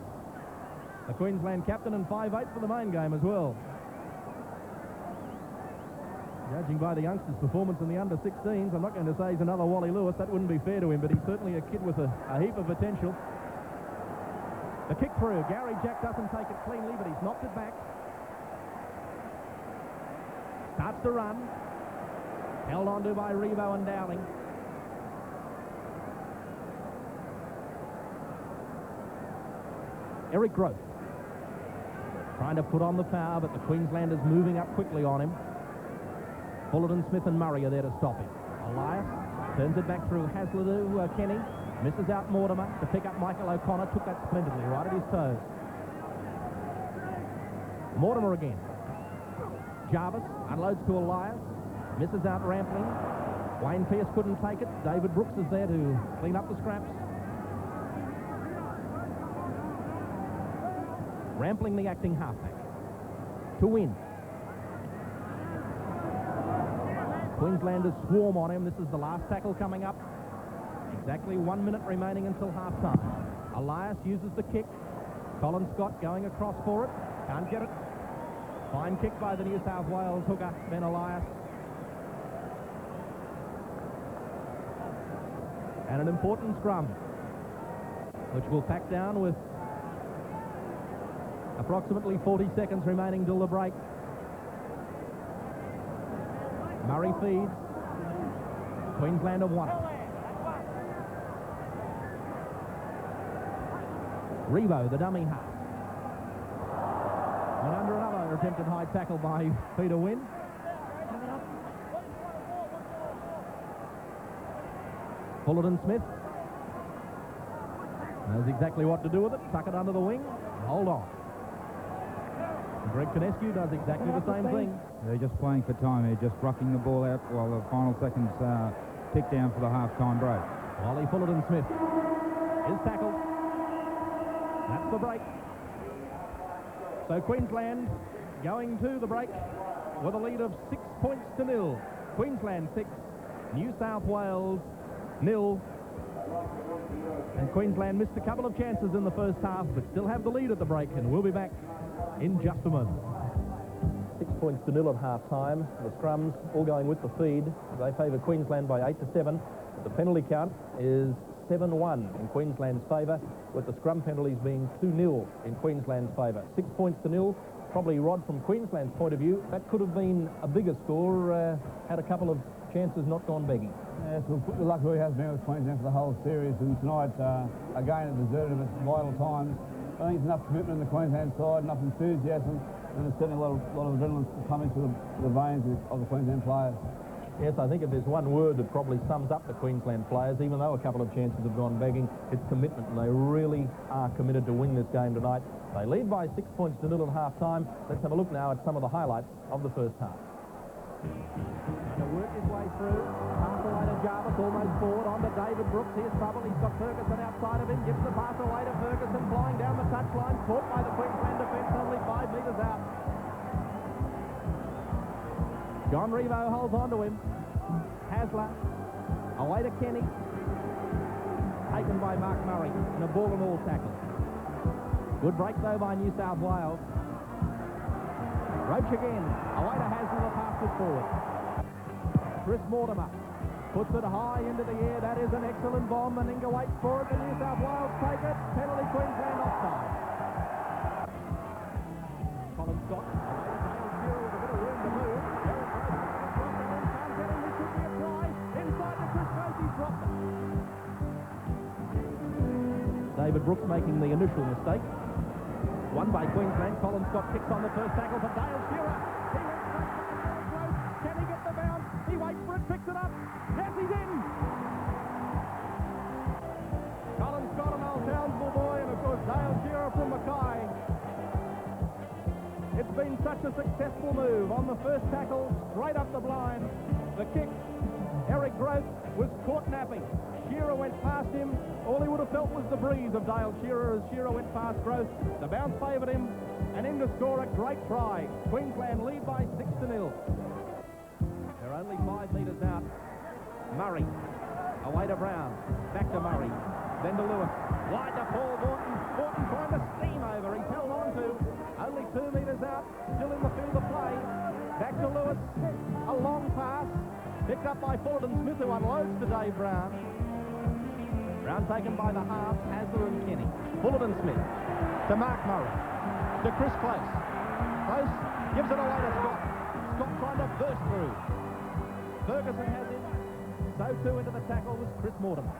[SPEAKER 1] the Queensland captain, and 5/8 for the main game as well. Judging by the youngsters' performance in the under-16s, I'm not going to say he's another Wally Lewis. That wouldn't be fair to him, but he's certainly a kid with a heap of potential. The kick through. Gary Jack doesn't take it cleanly, but he's knocked it back. Starts to run. Held on to by Rebo and Dowling. Eric Groth trying to put on the power, but the Queenslanders moving up quickly on him. Fullerton, Smith and Murray are there to stop him. Elias turns it back through Hasler to Kenny. Misses out Mortimer to pick up Michael O'Connor. Took that splendidly, right at his toes. Mortimer again. Jarvis unloads to Elias. Misses out Rampling. Wayne Pearce couldn't take it. David Brooks is there to clean up the scraps. Rampling, the acting halfback. To win. Queenslanders swarm on him. This is the last tackle coming up. Exactly 1 minute remaining until half-time. Elias uses the kick. Colin Scott going across for it. Can't get it. Fine kick by the New South Wales hooker, Ben Elias. And an important scrum, which will pack down with approximately 40 seconds remaining till the break. Murray feeds. Queensland have won it. Revo, the dummy half. And under another attempted high tackle by Peter Wynn. Fullerton Smith knows exactly what to do with it. Tuck it under the wing and hold on. Greg Conescu does exactly the same thing.
[SPEAKER 3] They're just playing for time. They're just rucking the ball out while the final seconds tick down for the half-time break.
[SPEAKER 1] Wally Fullerton Smith is tackled. That's the break. So Queensland going to the break with a lead of 6 points to nil. Queensland 6, New South Wales 0. And Queensland missed a couple of chances in the first half, but still have the lead at the break, and we'll be back in just a moment. 6 points to nil at half-time. The scrums all going with the feed. They favour Queensland by 8-7. The penalty count is 7-1 in Queensland's favour, with the scrum penalties being 2-0 in Queensland's favour. 6 points to nil. Probably, Rod, from Queensland's point of view, that could have been a bigger score, had a couple of chances not gone begging.
[SPEAKER 2] Yes, well, the luck really has been with Queensland for the whole series, and tonight, again, it deserted of its vital times. I think there's enough commitment on the Queensland side, enough enthusiasm, and there's certainly a lot of adrenaline coming to the veins of the Queensland players.
[SPEAKER 1] Yes, I think if there's one word that probably sums up the Queensland players, even though a couple of chances have gone begging, it's commitment, and they really are committed to win this game tonight. They lead by 6 points to nil at half-time. Let's have a look now at some of the highlights of the first half. To work his way through, pass away to Jarvis, almost forward, on to David Brooks. Here's trouble, he's got Ferguson outside of him, gives the pass away to Ferguson, flying down the touchline, caught by the Queensland defence, only 5 metres out. John Revo holds on to him. Hasler, away to Kenny. Taken by Mark Murray in a ball and all tackle. Good break though by New South Wales. Roach again, away to Hasler, the pass is forward. Chris Mortimer puts it high into the air. That is an excellent bomb, and Inga waits for it. The New South Wales take it. Penalty, Queensland offside. Colin Scott, away to Dale Shearer with a bit of room to move. David Brooks making the initial mistake. Won by Queensland. Colin Scott kicks on the first tackle for Dale Shearer. He went close. Can he get the bounce? He waits for it, picks it up. Yes, he's in. Colin Scott, an old Townsville boy, and of course Dale Shearer from Mackay. It's been such a successful move. On the first tackle, straight up the blind. The kick, Eric Groth was caught napping. Shearer went past him. All he would have felt was the breeze of Dale Shearer as Shearer went past Groth. The bounce favoured him, and in to score a great try. Queensland lead by 6-0. They're only 5 metres out. Murray, away to Brown, back to Murray, then to Lewis, wide to Paul Morton. Morton trying to steam over. He's held on to. Only 2 metres out, still in the field of play. Back to Lewis, a long pass, picked up by Fullerton Smith, who unloads to Dave Brown. Brown taken by the half, Hasler and Kenny. Fullerton Smith to Mark Murray, to Chris Close. Close gives it away to Scott. Scott trying to burst through. Ferguson has it. So too into the tackle was Chris Mortimer.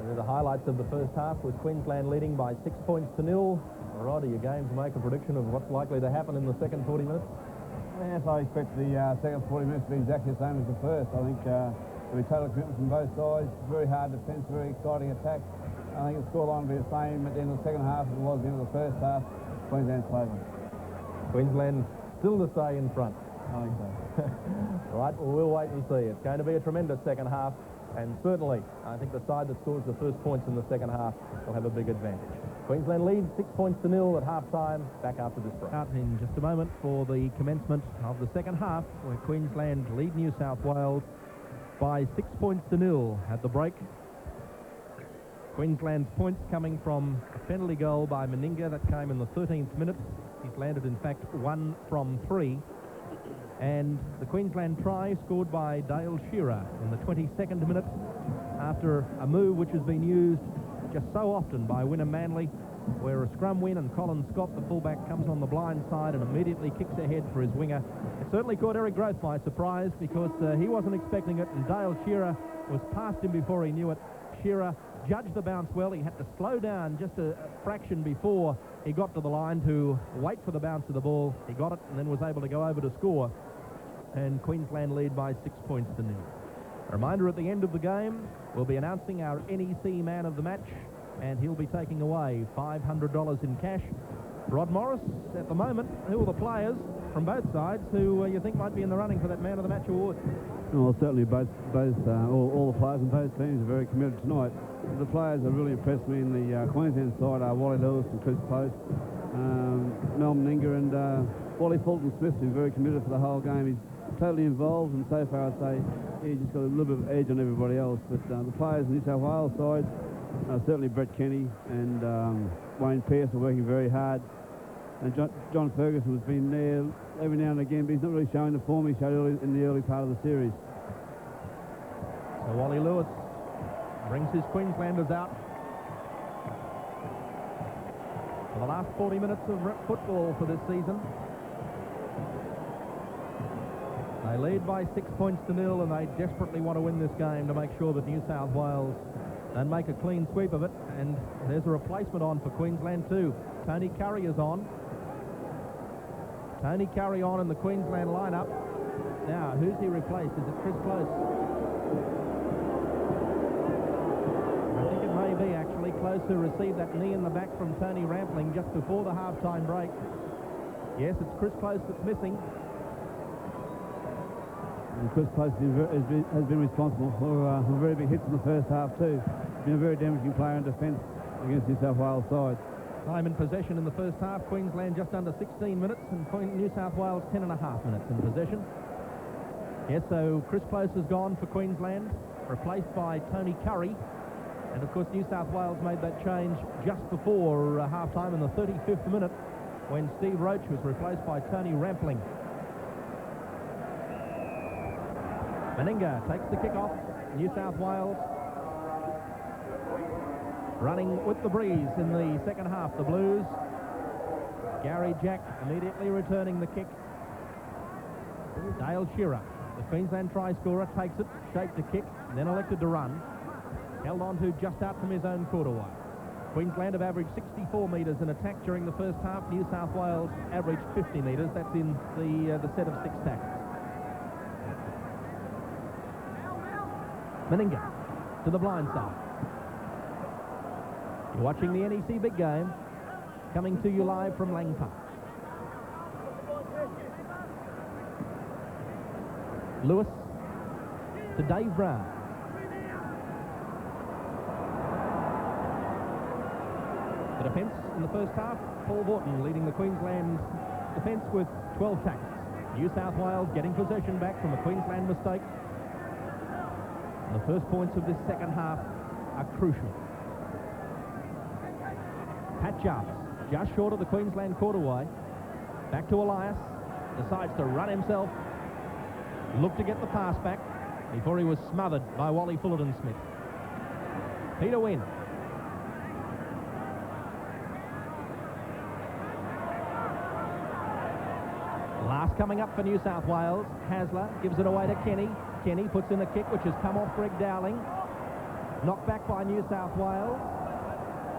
[SPEAKER 1] They're the highlights of the first half, with Queensland leading by 6 points to nil. Rod, are you game to make a prediction of what's likely to happen in the second 40 minutes?
[SPEAKER 2] Yes, I expect the second 40 minutes to be exactly the same as the first. I think There'll be total commitment from both sides. Very hard defence, very exciting attack. I think the scoreline will be the same at the end of the second half as it was at the end of the first half. Queensland's favour.
[SPEAKER 1] Queensland still to stay in front.
[SPEAKER 2] I think so.
[SPEAKER 1] Right, well, we'll wait and see. It's going to be a tremendous second half, and certainly I think the side that scores the first points in the second half will have a big advantage. Queensland leads 6-0 at half-time. Back after this break. Out in just a moment for the commencement of the second half, where Queensland lead New South Wales by 6-0 at the break. Queensland's points coming from a penalty goal by Meninga that came in the 13th minute. He's landed, in fact, 1 from 3. And the Queensland try scored by Dale Shearer in the 22nd minute after a move which has been used just so often by Wynnum Manly, where a scrum win and Colin Scott, the fullback, comes on the blind side and immediately kicks ahead for his winger. It certainly caught Eric Groth by surprise because he wasn't expecting it, and Dale Shearer was past him before he knew it. Shearer judged the bounce well. He had to slow down just a fraction before he got to the line to wait for the bounce of the ball. He got it and then was able to go over to score. And Queensland lead by 6-0. A reminder, at the end of the game, we'll be announcing our NEC Man of the Match, and he'll be taking away $500 in cash. Rod Morris, at the moment, who are the players from both sides who you think might be in the running for that Man of the Match award?
[SPEAKER 2] Well, certainly all the players in both teams are very committed tonight. The players that really impressed me in the Queensland side are Wally Lewis and Chris Close, Mel Meninga and Wally Fulton-Smith, who's very committed for the whole game. He's totally involved, and so far I'd say he's just got a little bit of edge on everybody else. But the players on the New South Wales side, certainly Brett Kenny and Wayne Pearce are working very hard. And John Ferguson has been there every now and again, but he's not really showing the form he showed in the early part of the series.
[SPEAKER 1] So Wally Lewis brings his Queenslanders out for the last 40 minutes of football for this season. They lead by 6-0, and they desperately want to win this game to make sure that New South Wales don't make a clean sweep of it. And there's a replacement on for Queensland too. Tony Curry is on. Tony Curry on in the Queensland lineup. Now, who's he replaced? Is it Chris Close? I think it may be, actually. Close, who received that knee in the back from Tony Rampling just before the half-time break. Yes, it's Chris Close that's missing.
[SPEAKER 2] And Chris Close has been responsible for very big hits in the first half too. He's been a very damaging player in defence against New South Wales side.
[SPEAKER 1] Time in possession in the first half, Queensland just under 16 minutes, and New South Wales 10.5 minutes in possession. Yes, so Chris Close has gone for Queensland, replaced by Tony Curry. And of course New South Wales made that change just before half-time in the 35th minute, when Steve Roach was replaced by Tony Rampling. Meninga takes the kick-off. New South Wales running with the breeze in the second half. The Blues. Gary Jack immediately returning the kick. Dale Shearer, the Queensland try scorer, takes it, shaped a kick, then elected to run. Held on to just out from his own quarter wire. Queensland have averaged 64 metres in attack during the first half. New South Wales averaged 50 metres. That's in the set of 6 tackles. Meninga to the blind side. You're watching the NEC Big Game, coming to you live from Lang Park. Lewis to Dave Brown. The defence in the first half, Paul Vorton leading the Queensland defence with 12 tackles. New South Wales getting possession back from a Queensland mistake. And the first points of this second half are crucial. Pat Jarvis, just short of the Queensland quarterway. Back to Elias. Decides to run himself. Looked to get the pass back before he was smothered by Wally Fullerton-Smith. Peter Wynn. Last coming up for New South Wales. Hasler gives it away to Kenny. Kenny puts in a kick which has come off Greg Dowling. Knocked back by New South Wales.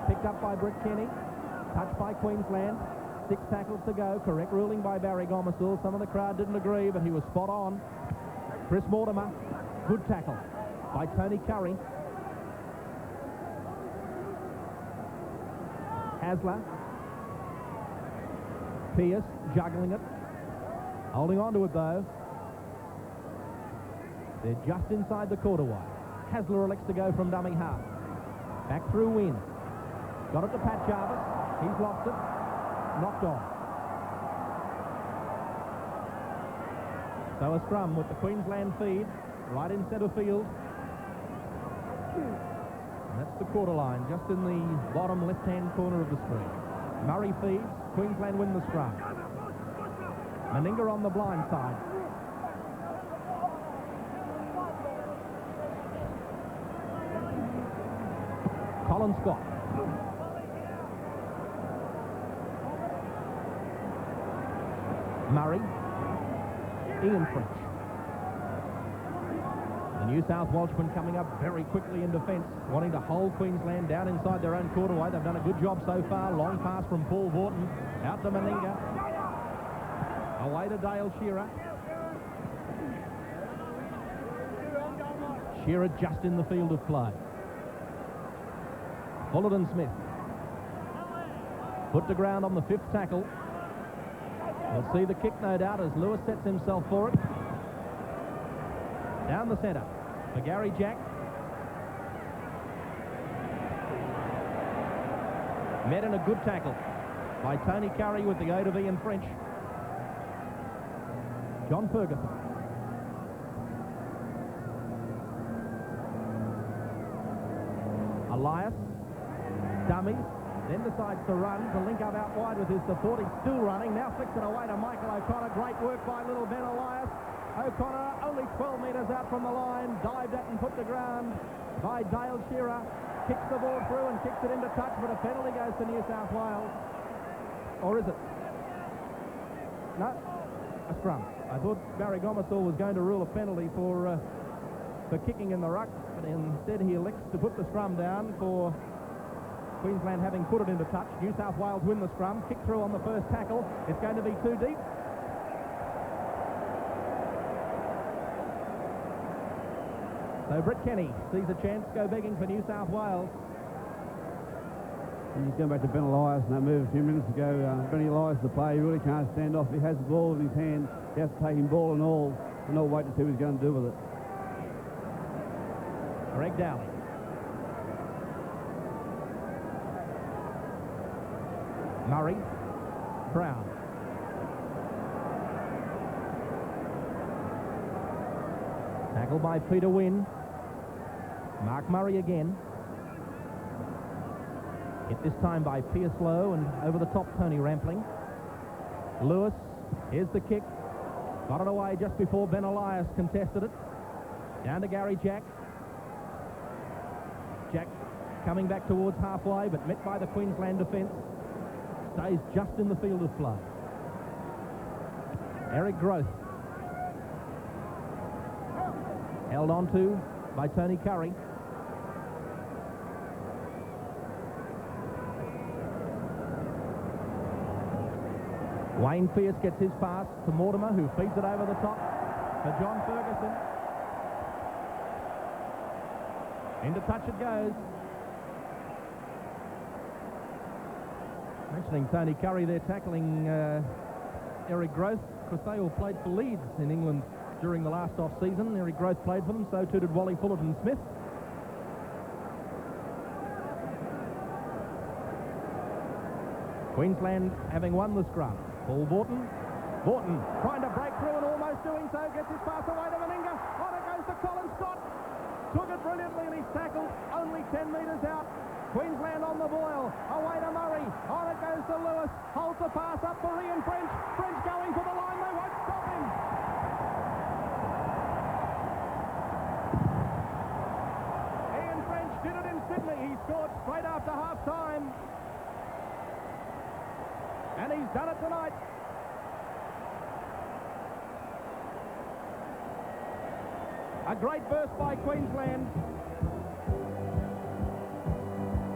[SPEAKER 1] Picked up by Brett Kenny. Touched by Queensland. 6 tackles to go. Correct ruling by Barry Gomersall. Some of the crowd didn't agree, but he was spot on. Chris Mortimer. Good tackle. by Tony Curry. Hasler. Pierce juggling it. Holding on to it though. They're just inside the quarter wide. Hasler elects to go from dummy half. Back through Wynn. Got it to Pat Jarvis. He's lost it. Knocked on. So a scrum with the Queensland feed right in centre field. And that's the quarter line, just in the bottom left-hand corner of the screen. Murray feeds. Queensland win the scrum. Meninga on the blind side. Colin Scott. Murray. Ian French. The New South Welshmen coming up very quickly in defence, wanting to hold Queensland down inside their own quarterway. They've done a good job so far. Long pass from Paul Vorton. Out to Meninga. Away to Dale Shearer. Shearer just in the field of play. Fullerton Smith. Put to ground on the 5th tackle. We'll see the kick, no doubt, as Lewis sets himself for it. Down the centre for Gary Jack. Met in a good tackle by Tony Curry with the aid of Ian French. John Ferguson. Elias. Dummies. Then decides to run, to link up out wide with his support. He's still running. Now flicks it away to Michael O'Connor. Great work by little Ben Elias. O'Connor only 12 metres out from the line. Dived at and put to ground by Dale Shearer. Kicks the ball through and kicks it into touch, but a penalty goes to New South Wales. Or is it? No, a scrum. I thought Barry Gomersall was going to rule a penalty for kicking in the ruck, but instead he elects to put the scrum down for Queensland having put it into touch. New South Wales win the scrum. Kick through on the first tackle. It's going to be too deep. So Brett Kenny sees a chance to go begging for New South Wales.
[SPEAKER 2] And he's going back to Ben Elias and that move a few minutes ago. Ben Elias, the player, he really can't stand off. If he has the ball in his hand, he has to take him ball and all, and not wait to see what he's going to do with it.
[SPEAKER 1] Greg Dowling. Murray. Brown. Tackled by Peter Wynn. Mark Murray again. Hit this time by Pierce Lowe and over the top Tony Rampling. Lewis. Here's the kick. Got it away just before Ben Elias contested it. Down to Gary Jack. Jack coming back towards halfway, but met by the Queensland defence. Stays just in the field of play. Eric Groth. Held on to by Tony Curry. Wayne Pearce gets his pass to Mortimer, who feeds it over the top for John Ferguson. Into touch it goes. Mentioning Tony Curry there tackling Eric Groth, because they all played for Leeds in England during the last off-season. Eric Groth played for them, so too did Wally Fullerton Smith. Queensland having won the scrum. Paul Vorton. Vorton trying to break through and almost doing so. Gets his pass away to Meninga. On it goes to Colin Scott. Took it brilliantly and he's tackled only 10 metres out. Queensland on the boil. Away to Murray. On it goes to Lewis. Holds the pass up for Ian French. French going for the line. They won't stop him. Ian French did it in Sydney. He scored straight after half-time. And he's done it tonight. A great burst by Queensland.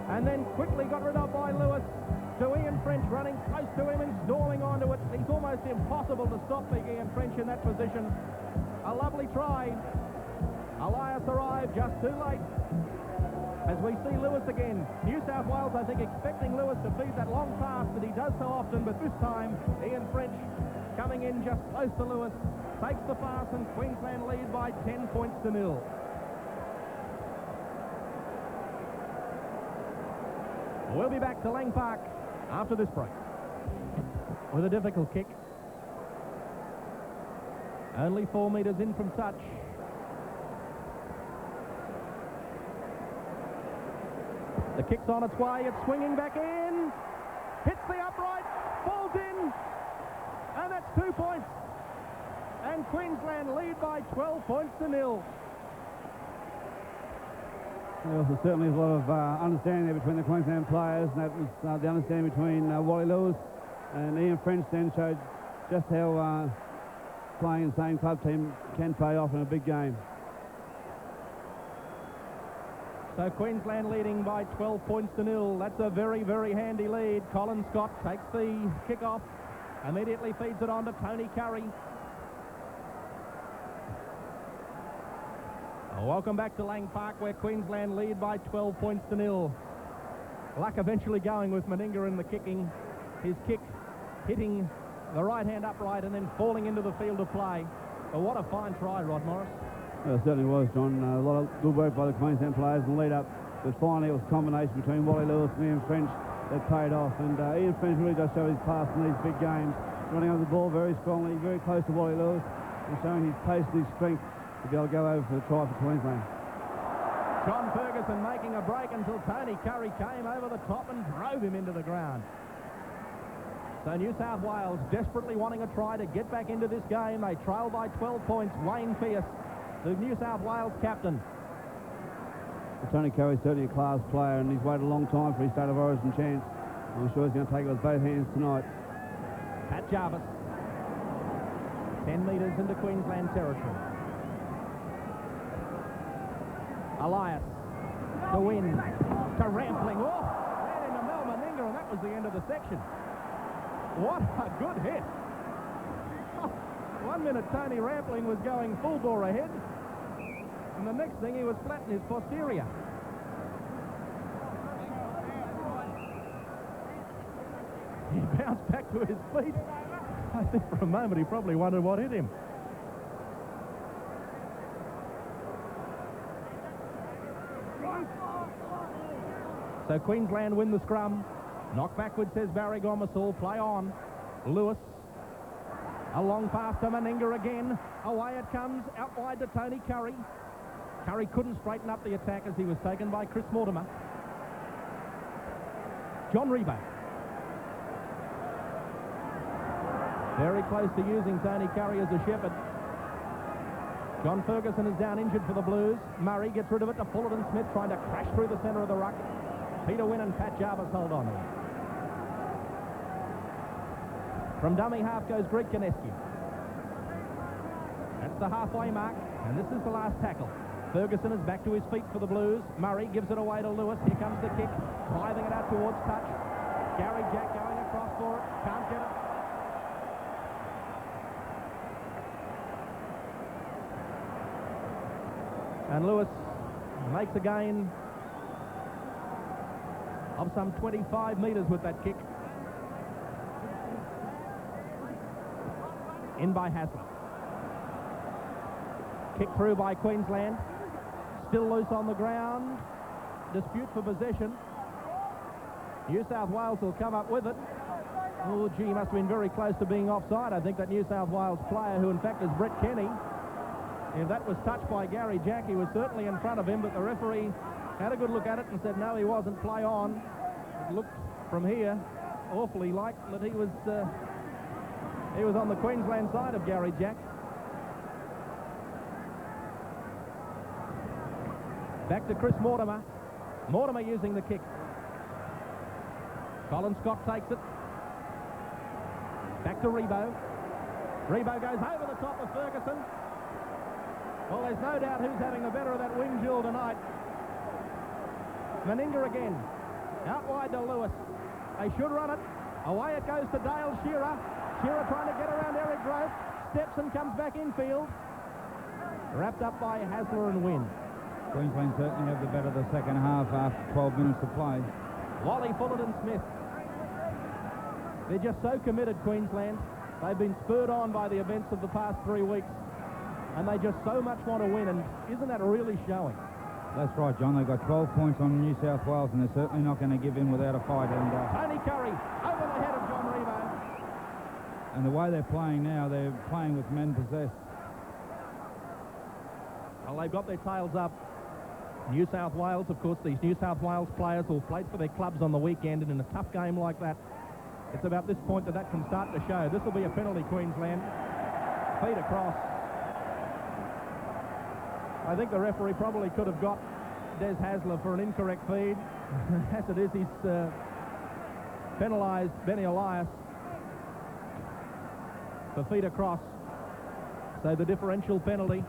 [SPEAKER 1] And then quickly got rid of by Lewis to Ian French, running close to him and stalling onto it. It's almost impossible to stop big Ian French in that position. A lovely try. Elias arrived just too late. As we see Lewis again. New South Wales, I think, expecting Lewis to feed that long pass that he does so often, but this time, Ian French coming in just close to Lewis, takes the pass, and Queensland lead by 10 points to 0. We'll be back to Lang Park after this break. With a difficult kick. Only 4 metres in from touch. The kick's on its way, it's swinging back in, hits the upright, falls in, and that's 2 points. And Queensland lead by 12 points to 0.
[SPEAKER 2] There was certainly a lot of understanding there between the Queensland players, and that was the understanding between Wally Lewis and Ian French then showed just how playing in the same club team can pay off in a big game.
[SPEAKER 1] So Queensland leading by 12 points to 0. That's a very, very handy lead. Colin Scott takes the kick off, immediately feeds it on to Tony Curry. Welcome back to Lang Park, where Queensland lead by 12 points to 0. Luck eventually going with Meninga in the kicking. His kick hitting the right-hand upright and then falling into the field of play. But what a fine try, Rod Morris.
[SPEAKER 2] Well, it certainly was, John. A lot of good work by the Queensland players in the lead-up. But finally, it was a combination between Wally Lewis and Ian French that paid off. And Ian French really does show his pass in these big games. Running over the ball very strongly, very close to Wally Lewis, and showing his pace and his strength to be able to go over for the try for Queensland.
[SPEAKER 1] John Ferguson making a break until Tony Curry came over the top and drove him into the ground. So New South Wales desperately wanting a try to get back into this game. They trail by 12 points. Wayne Pearce, the New South Wales captain.
[SPEAKER 2] Well, Tony Curry's certainly a class player, and he's waited a long time for his State of Origin chance. I'm sure he's going to take it with both hands tonight.
[SPEAKER 1] Pat Jarvis, 10 metres into Queensland territory. Elias to win, to Rampling. Oh, ran into Mel Meninga, and that was the end of the section. What a good hit. 1 minute Tony Rampling was going full bore ahead, and the next thing he was flat in his posterior. He bounced back to his feet. I think for a moment he probably wondered what hit him. So Queensland win the scrum. Knock backward, says Barry Gomersall. Play on. Lewis. A long pass to Meninga again. Away it comes. Out wide to Tony Curry. Curry couldn't straighten up the attack as he was taken by Chris Mortimer. John Reba. Very close to using Tony Curry as a shepherd. John Ferguson is down injured for the Blues. Murray gets rid of it to Fullerton Smith, trying to crash through the centre of the ruck. Peter Wynn and Pat Jarvis hold on. From dummy half goes Greg Kinescu. That's the halfway mark, and this is the last tackle. Ferguson is back to his feet for the Blues. Murray gives it away to Lewis. Here comes the kick, driving it out towards touch. Gary Jack going across for it. Can't get it. And Lewis makes a gain of some 25 metres with that kick. In by Hasler. Kick through by Queensland. Still loose on the ground. Dispute for possession. New South Wales will come up with it. Oh, gee, must have been very close to being offside. I think that New South Wales player, who in fact is Brett Kenny, if that was touched by Gary Jack, he was certainly in front of him, but the referee had a good look at it and said, no, he wasn't, play on. It looked from here awfully like that he was on the Queensland side of Gary Jack. Back to Chris Mortimer. Mortimer using the kick. Colin Scott takes it. Back to Rebo. Rebo goes over the top of Ferguson. Well, there's no doubt who's having the better of that wing duel tonight. Meninga again. Out wide to Lewis. They should run it. Away it goes to Dale Shearer. Shearer trying to get around Eric Grote. Steps and comes back infield. Wrapped up by Hasler and Wynn.
[SPEAKER 3] Queensland certainly have the better the second half after 12 minutes to play.
[SPEAKER 1] Wally Fullerton Smith. They're just so committed, Queensland. They've been spurred on by the events of the past 3 weeks, and they just so much want to win, and isn't that really showing?
[SPEAKER 3] That's right, John. They've got 12 points on New South Wales, and they're certainly not going to give in without a fight. And
[SPEAKER 1] Tony Curry over the head of John Revo.
[SPEAKER 3] And the way they're playing now, they're playing with men possessed.
[SPEAKER 1] Well, they've got their tails up. New South Wales, of course, these New South Wales players will play for their clubs on the weekend, and in a tough game like that, it's about this point that can start to show. This will be a penalty, Queensland. Feed across. I think the referee probably could have got Des Hasler for an incorrect feed. As it is, he's penalised Benny Elias for feed across. So the differential penalty.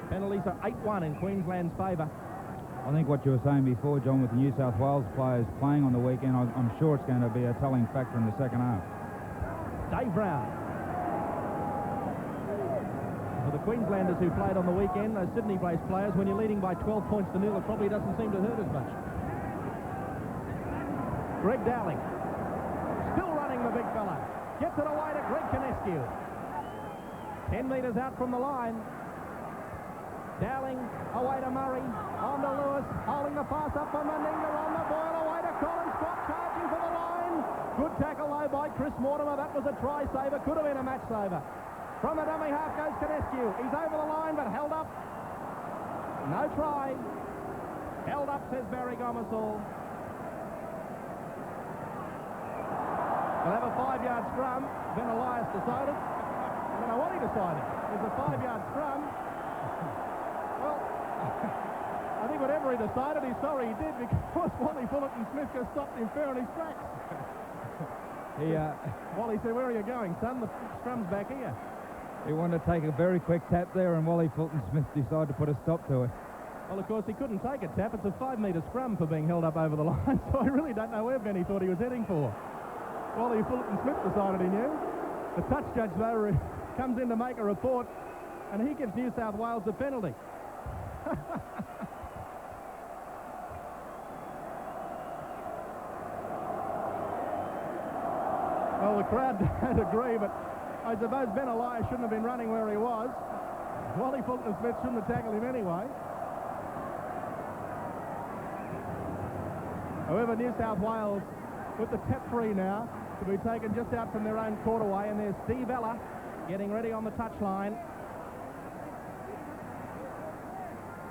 [SPEAKER 1] Penalties are 8-1 in Queensland's favour.
[SPEAKER 3] I think what you were saying before, John, with the New South Wales players playing on the weekend, I'm sure it's going to be a telling factor in the second half.
[SPEAKER 1] Dave Brown. For the Queenslanders who played on the weekend, those Sydney-based players, when you're leading by 12 points to nil, it probably doesn't seem to hurt as much. Greg Dowling. Still running the big fella. Gets it away to Greg Canescu. 10 metres out from the line. Dowling away to Murray, on to Lewis, holding the pass up for Meninga, on the boil, away to Collins, Scott charging for the line. Good tackle though by Chris Mortimer. That was a try saver, could have been a match saver. From the dummy half goes Canescu. He's over the line but held up. No try. Held up, says Barry Gomersall. We'll have a 5-yard scrum. Ben Elias decided. I don't know what he decided. There's a 5-yard scrum. Well, I think whatever he decided, he's sorry he did, because Wally Fullerton Smith just stopped him fair in his tracks. Wally said, "Where are you going, son? The scrum's back here."
[SPEAKER 3] He wanted to take a very quick tap there, and Wally Fulton Smith decided to put a stop to it.
[SPEAKER 1] Well, of course, he couldn't take a tap. It's a 5-metre scrum for being held up over the line, so I really don't know where Benny thought he was heading for. Wally Fulton Smith decided he knew. The touch judge, though, comes in to make a report, and he gives New South Wales the penalty. Well, the crowd don't agree, but I suppose Ben Elias shouldn't have been running where he was. Wally Fulton Smith shouldn't have tackled him anyway. However, New South Wales with the tap free now to be taken just out from their own quarterway, and there's Steve Ella getting ready on the touchline.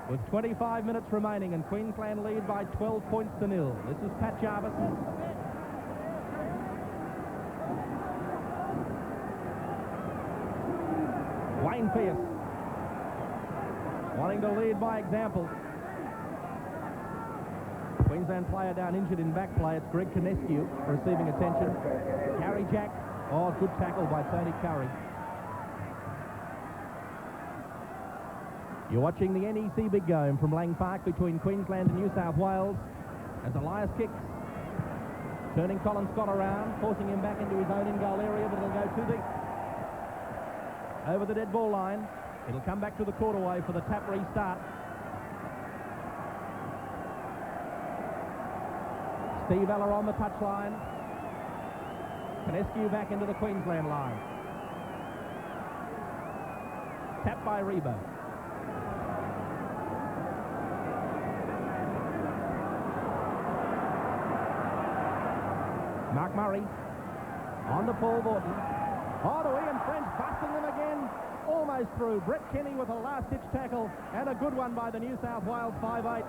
[SPEAKER 1] With 25 minutes remaining, and Queensland lead by 12 points to nil. This is Pat Jarvis. Wayne Pearce wanting to lead by example. Queensland player down injured in back play. It's Greg Canescu receiving attention. Gary Jack. Oh, good tackle by Tony Curry. You're watching the NEC Big Game from Lang Park between Queensland and New South Wales as Elias kicks. Turning Colin Scott around, forcing him back into his own in-goal area, but it'll go too deep. Over the dead ball line. It'll come back to the quarterway for the tap restart. Steve Ella on the touchline. Canescu back into the Queensland line. Tap by Rebo. Mark Murray on to Paul Morton. Oh, to Ian French, busting them again. Almost through. Brett Kenny with a last-ditch tackle, and a good one by the New South Wales 5'8".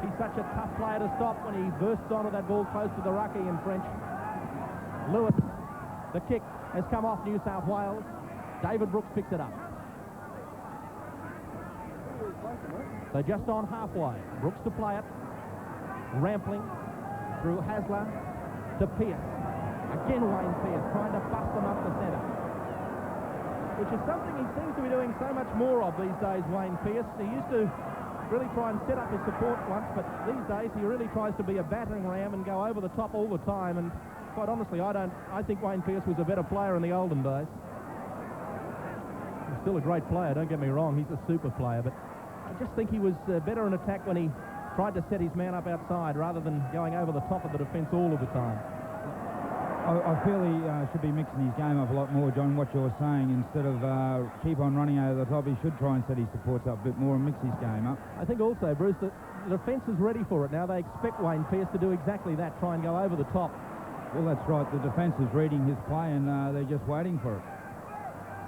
[SPEAKER 1] He's such a tough player to stop when he bursts onto that ball close to the rucky in French. Lewis, the kick has come off New South Wales. David Brooks picks it up. So just on halfway. Brooks to play it. Rampling through Hasler to Pearce. Again Wayne Pearce trying to bust them up the centre, which is something he seems to be doing so much more of these days, Wayne Pearce. He used to really try and set up his support once, but these days he really tries to be a battering ram and go over the top all the time, and quite honestly, I think Wayne Pearce was a better player in the olden days. He's still a great player, don't get me wrong. He's a super player, but I just think he was better in attack when he tried to set his man up outside rather than going over the top of the defence all of the time.
[SPEAKER 3] I feel he should be mixing his game up a lot more, John, what you're saying. Instead of keep on running over the top, he should try and set his supports up a bit more and mix his game up.
[SPEAKER 1] I think also, Bruce, that the defence is ready for it now. They expect Wayne Pearce to do exactly that, try and go over the top.
[SPEAKER 3] Well, that's right. The defence is reading his play and they're just waiting for it.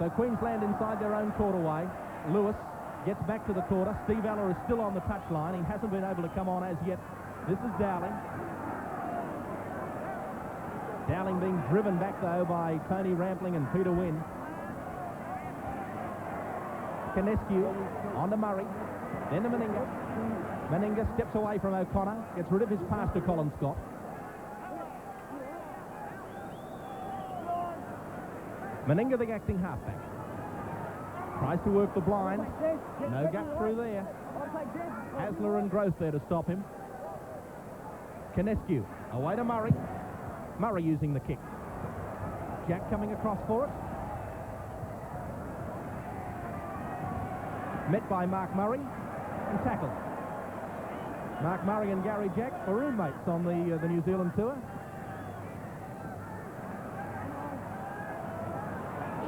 [SPEAKER 1] So Queensland inside their own quarterway. Lewis gets back to the quarter. Steve Ella is still on the touchline. He hasn't been able to come on as yet. This is Dowling. Dowling being driven back, though, by Tony Rampling and Peter Wynn. Canescu on to Murray. Then to Meninga. Meninga steps away from O'Connor. Gets rid of his pass to Colin Scott. Meninga, the acting halfback. Tries to work the blind. No gap through there. Hasler and Gross there to stop him. Canescu away to Murray. Murray using the kick. Jack coming across for it. Met by Mark Murray and tackled. Mark Murray and Gary Jack were roommates on the New Zealand tour.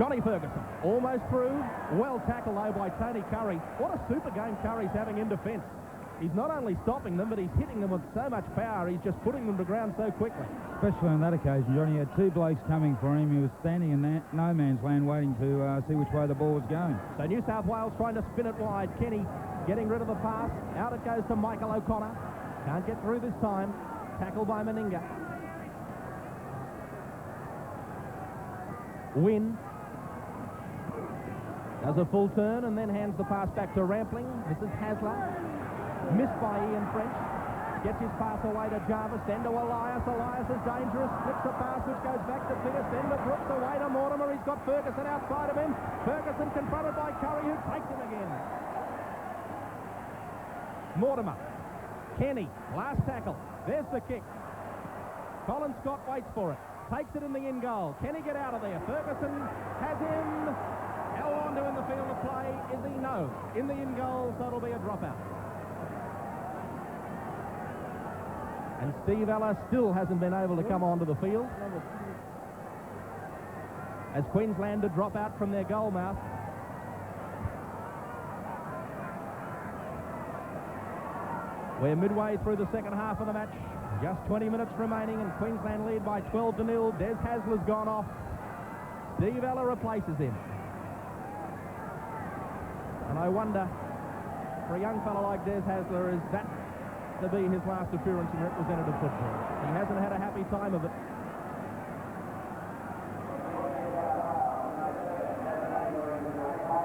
[SPEAKER 1] Johnny Ferguson almost through. Well tackled though by Tony Curry. What a super game Curry's having in defence. He's not only stopping them, but he's hitting them with so much power. He's just putting them to ground so quickly.
[SPEAKER 3] Especially on that occasion, Johnny had two blokes coming for him. He was standing in no man's land waiting to see which way the ball was going.
[SPEAKER 1] So New South Wales trying to spin it wide. Kenny getting rid of the pass. Out it goes to Michael O'Connor. Can't get through this time. Tackled by Meninga. Wynn does a full turn and then hands the pass back to Rampling. This is Hasler. Missed by Ian French. Gets his pass away to Jarvis, then to Elias. Elias is dangerous. Flips the pass which goes back to Pearce, then to Brooks, away to Mortimer. He's got Ferguson outside of him. Ferguson confronted by Curry, who takes him again. Mortimer. Kenny. Last tackle. There's the kick. Colin Scott waits for it. Takes it in the in goal. Can he get out of there? Ferguson has him. Held on to in the field of play. Is he? No. In the in goal, so it'll be a dropout. And Steve Ella still hasn't been able to come onto the field. As Queensland to drop out from their goal mouth. We're midway through the second half of the match. Just 20 minutes remaining and Queensland lead by 12-0. Des Hasler's gone off. Steve Ella replaces him. And I wonder, for a young fellow like Des Hasler, is that to be his last appearance in representative football? He hasn't had a happy time of it.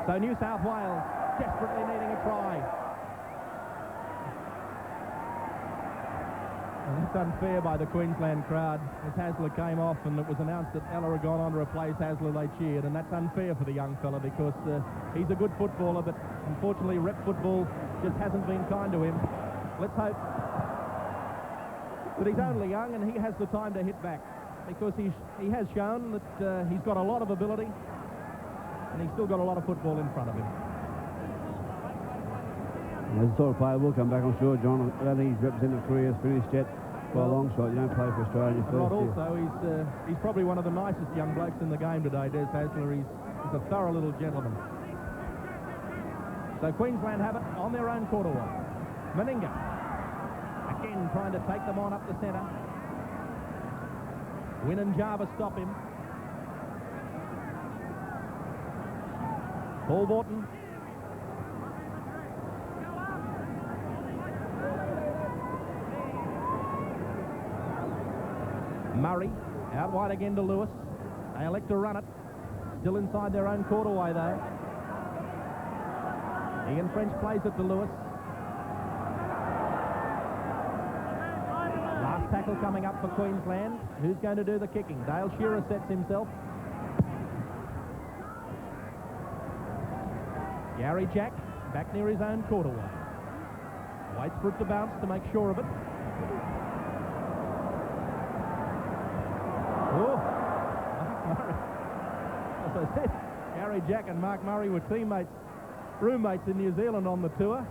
[SPEAKER 1] So New South Wales desperately needing a try. And that's unfair by the Queensland crowd. As Hasler came off and it was announced that Ella had gone on to replace Hasler, they cheered, and that's unfair for the young fella because he's a good footballer, but unfortunately rep football just hasn't been kind to him. Let's hope that he's only young and he has the time to hit back, because he has shown that he's got a lot of ability and he's still got a lot of football in front of him.
[SPEAKER 2] As a sort of player will come back, I'm sure, John. I don't think his representative career is finished yet. By a long shot, you don't play for Australia in your first year.
[SPEAKER 1] Also, he's probably one of the nicest young blokes in the game today, Des Hasler. He's a thorough little gentleman. So Queensland have it on their own quarterway. Meninga again trying to take them on up the centre. Wynn and Jarvis stop him. Paul Borton. Murray out wide again to Lewis. They elect to run it. Still inside their own quarterway though. Ian French plays it to Lewis. Last tackle coming up for Queensland. Who's going to do the kicking? Dale Shearer sets himself. Gary Jack back near his own quarterway. Waits for it to bounce to make sure of it. Oh, Mark Murray. As I said, Gary Jack and Mark Murray were teammates, roommates in New Zealand on the tour.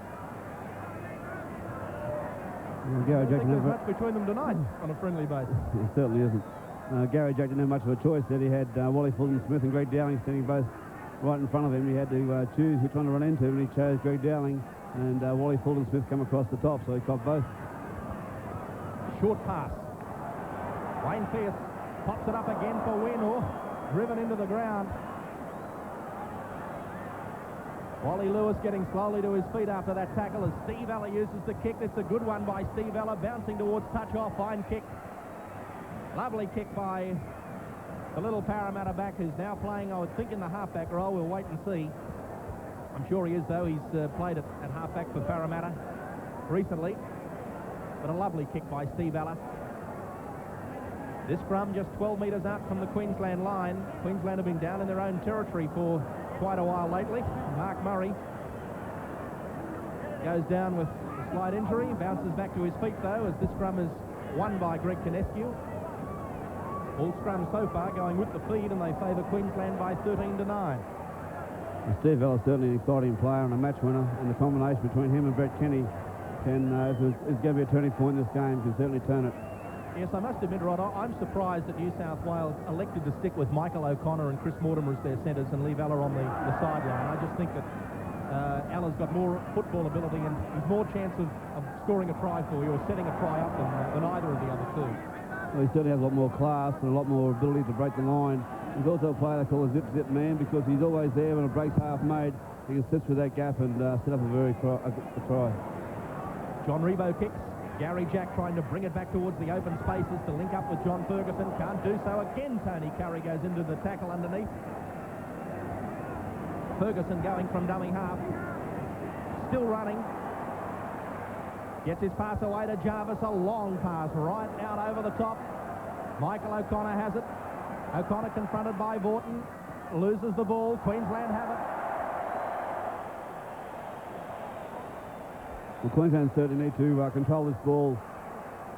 [SPEAKER 2] Gary
[SPEAKER 1] I
[SPEAKER 2] Jack
[SPEAKER 1] think
[SPEAKER 2] didn't
[SPEAKER 1] there's
[SPEAKER 2] have
[SPEAKER 1] much between them tonight on a friendly basis.
[SPEAKER 2] It certainly isn't. Gary Jack didn't have much of a choice there. He had Wally Fulton-Smith and Greg Dowling standing both right in front of him. He had to choose which one to run into, and he chose Greg Dowling, and Wally Fulton-Smith come across the top, so he caught both.
[SPEAKER 1] Short pass. Wayne Pearce pops it up again for Wynor. Driven into the ground. Wally Lewis getting slowly to his feet after that tackle as Steve Ella uses the kick. It's a good one by Steve Ella, bouncing towards touch-off. Fine kick. Lovely kick by the little Parramatta back, who's now playing, I would think, in the halfback role. We'll wait and see. I'm sure he is, though. He's played at halfback for Parramatta recently. But a lovely kick by Steve Ella. This scrum just 12 metres out from the Queensland line. Queensland have been down in their own territory for quite a while lately. Mark Murray goes down with a slight injury, bounces back to his feet, though, as this scrum is won by Greg Kinescu. All scrums so far going with the feed, and they favour Queensland by 13-9.
[SPEAKER 2] Steve Ella certainly an exciting player and a match winner, and the combination between him and Brett Kenny is going to be a turning point in this game, can certainly turn it.
[SPEAKER 1] Yes, I must admit, Rod, I'm surprised that New South Wales elected to stick with Michael O'Connor and Chris Mortimer as their centres and leave Ella on the sideline. I just think that Ella's got more football ability and he's more chance of scoring a try for you or setting a try up than either of the other two.
[SPEAKER 2] Well, he certainly has a lot more class and a lot more ability to break the line. He's also a player they call a zip-zip man because he's always there when a break's half made. He can sit through that gap and set up a try.
[SPEAKER 1] John Rebo kicks. Gary Jack trying to bring it back towards the open spaces to link up with John Ferguson. Can't do so again. Tony Curry goes into the tackle underneath. Ferguson going from dummy half. Still running. Gets his pass away to Jarvis. A long pass right out over the top. Michael O'Connor has it. O'Connor confronted by Vaughton. Loses the ball. Queensland have it.
[SPEAKER 2] Well, Queensland certainly need to control this ball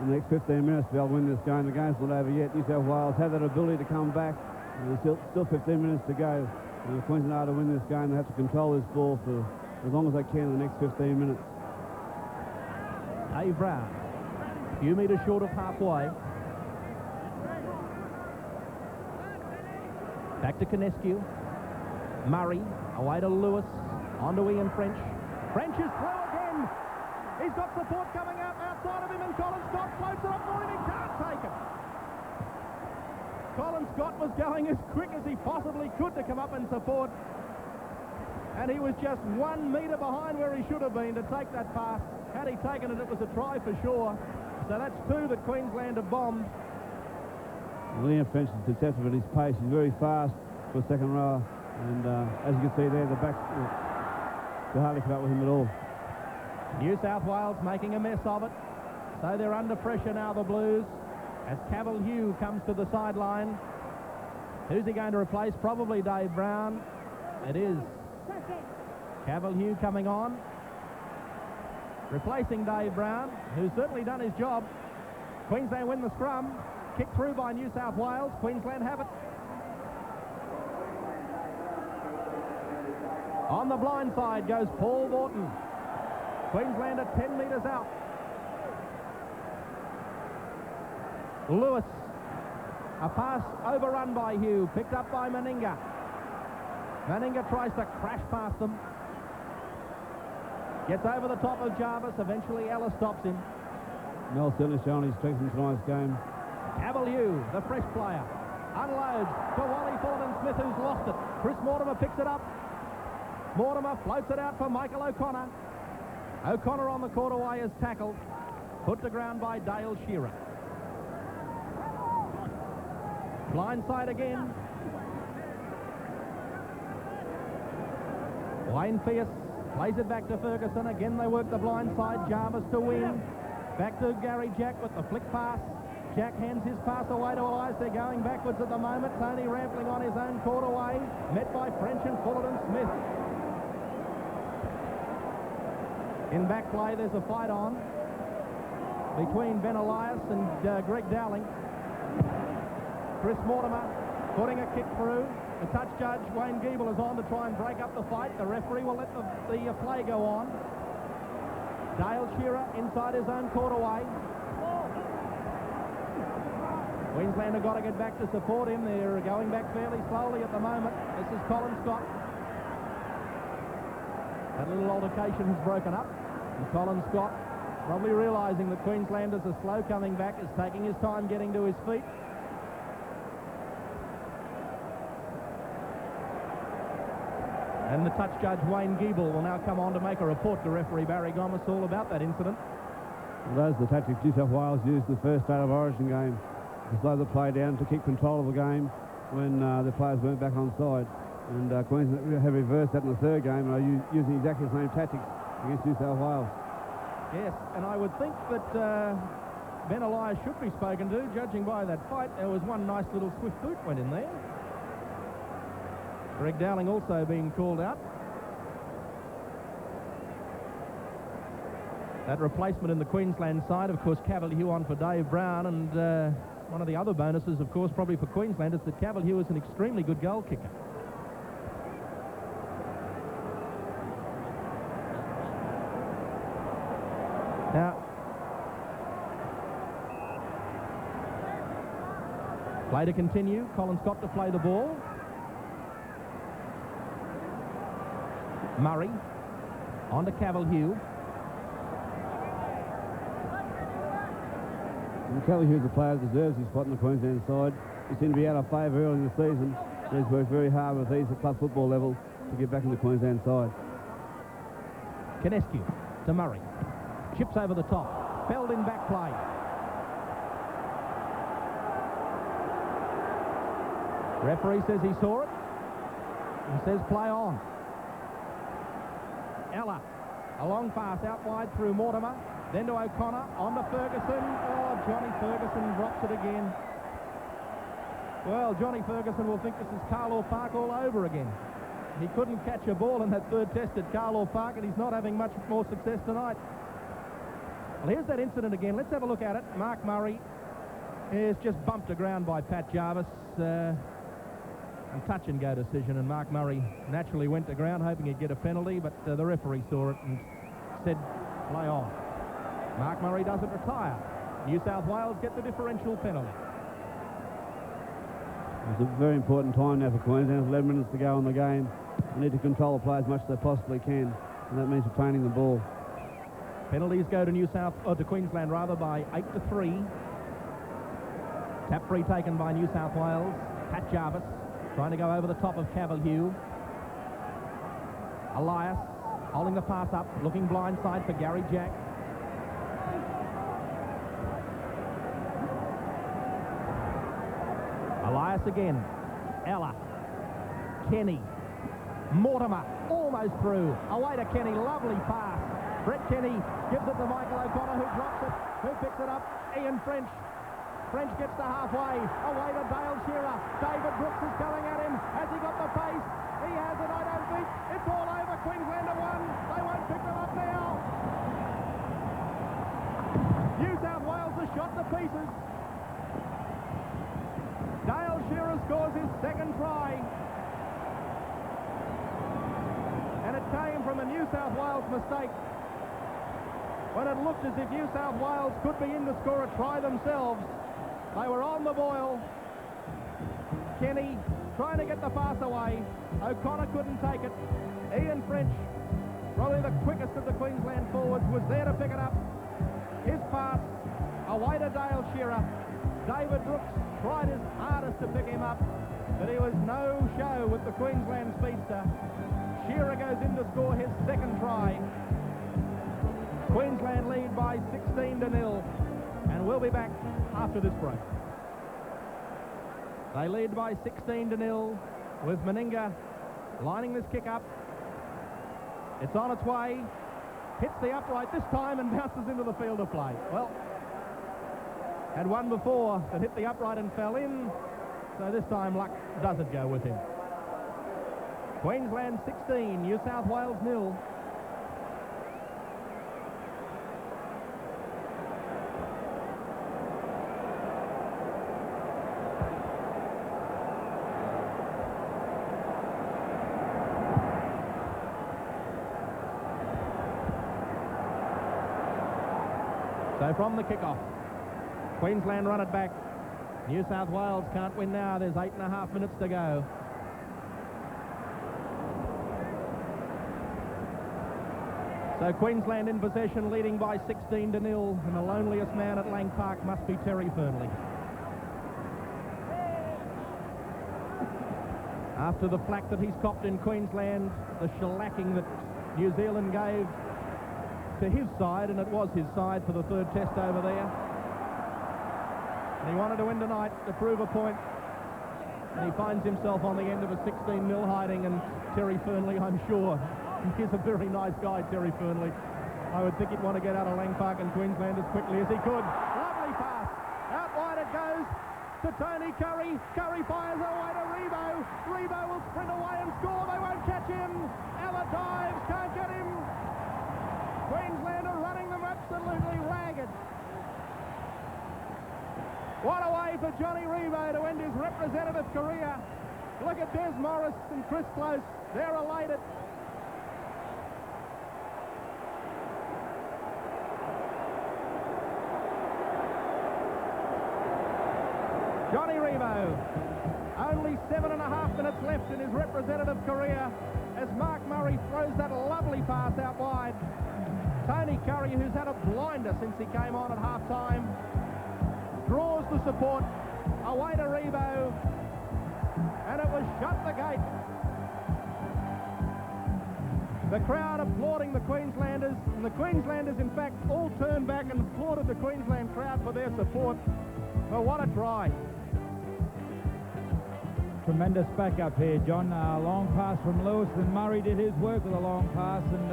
[SPEAKER 2] in the next 15 minutes to be able to win this game. The game's not over yet. New South Wales have that ability to come back. There's still 15 minutes to go. And if Queensland are to win this game, they have to control this ball for as long as they can in the next 15 minutes.
[SPEAKER 1] Dave Brown, a few metres short of halfway. Back to Kinescu. Murray, away to Lewis. On to Ian French. French is through again. He's got support coming out outside of him, and Colin Scott floats it up for him. He can't take it. Colin Scott was going as quick as he possibly could to come up and support. And he was just 1 metre behind where he should have been to take that pass. Had he taken it, it was a try for sure. So that's two that Queensland have bombed.
[SPEAKER 2] Ian French is deceptive at his pace. He's very fast for a second rower. And as you can see there, the back could hardly keep up with him at all.
[SPEAKER 1] New South Wales making a mess of it. So they're under pressure now, the Blues, as Cavill Hugh comes to the sideline. Who's he going to replace? Probably Dave Brown. It is Cavill Hugh coming on, replacing Dave Brown, who's certainly done his job. Queensland win the scrum. Kicked through by New South Wales. Queensland have it. On the blind side goes Paul Vaughton. Queensland are 10 metres out. Lewis. A pass overrun by Hugh. Picked up by Meninga. Meninga tries to crash past them. Gets over the top of Jarvis. Eventually Ellis stops him.
[SPEAKER 2] Mel certainly showing his strength in tonight's game.
[SPEAKER 1] Cavill Hugh, the fresh player, unloads to Wally Fulton-Smith, who's lost it. Chris Mortimer picks it up. Mortimer floats it out for Michael O'Connor. O'Connor on the quarterway is tackled. Put to ground by Dale Shearer. Blindside again. Wayne Pearce plays it back to Ferguson. Again they work the blindside. Jarvis to win. Back to Gary Jack with the flick pass. Jack hands his pass away to Elias. They're going backwards at the moment. Tony Rampling on his own quarterway. Met by French and Fullerton Smith. In back play, there's a fight on between Ben Elias and Greg Dowling. Chris Mortimer putting a kick through. The touch judge, Wayne Giebel, is on to try and break up the fight. The referee will let the play go on. Dale Shearer inside his own quarter away. Queensland have got to get back to support him. They're going back fairly slowly at the moment. This is Colin Scott. That little altercation has broken up. And Colin Scott, probably realising that Queenslanders are slow coming back, is taking his time getting to his feet. And the touch judge, Wayne Giebel, will now come on to make a report to referee Barry Gomes all about that incident.
[SPEAKER 2] Well, those are the tactics New South Wales used in the first State of Origin game, to slow the play down, to keep control of the game when the players weren't back on side. And Queensland have reversed that in the third game and are using exactly the same tactics against New South Wales.
[SPEAKER 1] Yes, and I would think that Ben Elias should be spoken to, judging by that fight. There was one nice little swift boot went in there. Greg Dowling also being called out. That replacement in the Queensland side, of course, Cavalier on for Dave Brown, and one of the other bonuses, of course, probably for Queensland, is that Cavalier is an extremely good goal kicker. Now, play to continue. Colin Scott to play the ball. Murray on to Cavalier.
[SPEAKER 2] Cavalier is a player that deserves his spot in the Queensland side. He seemed to be out of favour early in the season. He's worked very hard with these at club football level to get back in the Queensland side.
[SPEAKER 1] Kinescu to Murray. Chips over the top. Felled in back play. Referee says he saw it. He says play on. Ella, a long pass out wide through Mortimer, then to O'Connor, on to Ferguson. Oh, Johnny Ferguson drops it again. Well, Johnny Ferguson will think this is Carlaw Park all over again. He couldn't catch a ball in that third test at Carlaw Park, and he's not having much more success tonight. Well, here's that incident again. Let's have a look at it. Mark Murray is just bumped aground by Pat Jarvis. And touch-and-go decision, and Mark Murray naturally went to ground hoping he'd get a penalty, but the referee saw it and said play on. Mark Murray doesn't retire. New South Wales get the differential penalty.
[SPEAKER 2] It's a very important time now for Queensland. 11 minutes to go in the game. They need to control the play as much as they possibly can, and that means retaining the ball.
[SPEAKER 1] Penalties go to Queensland rather by 8-3. Tap free taken by New South Wales. Pat Jarvis trying to go over the top of Cavalier. Elias holding the pass up, looking blindside for Gary Jack. Elias again. Ella. Kenny. Mortimer almost through. Away to Kenny. Lovely pass. Brett Kenny gives it to Michael O'Connor, who drops it. Who picks it up? Ian French. French gets to halfway. Away to Dale Shearer. David Brooks is going at him. Has he got the pace? He has it, I don't think. It's all over. Queensland are won. They won't pick them up now. New South Wales are shot to pieces. Dale Shearer scores his second try. And it came from a New South Wales mistake. When it looked as if New South Wales could be in to score a try themselves. They were on the boil. Kenny trying to get the pass away. O'Connor couldn't take it. Ian French, probably the quickest of the Queensland forwards, was there to pick it up. His pass away to Dale Shearer. David Brooks tried his hardest to pick him up, but he was no show with the Queensland speedster. Shearer goes in to score his second try. Queensland lead by 16-0, and we'll be back after this break. They lead by 16-0 with Meninga lining this kick up. It's on its way, hits the upright this time and bounces into the field of play. Well, had one before that hit the upright and fell in, so this time luck doesn't go with him. Queensland 16, New South Wales 0. So from the kickoff, Queensland run it back. New South Wales can't win now. There's 8.5 minutes to go. So Queensland in possession, leading by 16-0, and the loneliest man at Lang Park must be Terry Fernley. After the flack that he's copped in Queensland, the shellacking that New Zealand gave to his side, and it was his side for the third test over there. And he wanted to win tonight to prove a point. And he finds himself on the end of a 16-0 hiding, and Terry Fernley, I'm sure, he's a very nice guy, Terry Fernley. I would think he'd want to get out of Lang Park and Queensland as quickly as he could. Lovely pass. Out wide it goes to Tony Curry. Curry fires away to Rebo. Rebo will sprint away and score. They won't catch him. Ella dives, can't get him. Queensland are running them absolutely ragged. What a way for Johnny Rebo to end his representative career. Look at Des Morris and Chris Close. They're elated. Johnny Rebo, only 7.5 minutes left in his representative career as Mark Murray throws that lovely pass out wide. Tony Curry, who's had a blinder since he came on at half-time, draws the support, away to Rebo, and it was shut the gate. The crowd applauding the Queenslanders, and the Queenslanders, in fact, all turned back and applauded the Queensland crowd for their support. Well, what a try.
[SPEAKER 3] Tremendous backup here, John. Long pass from Lewis, and Murray did his work with a long pass, and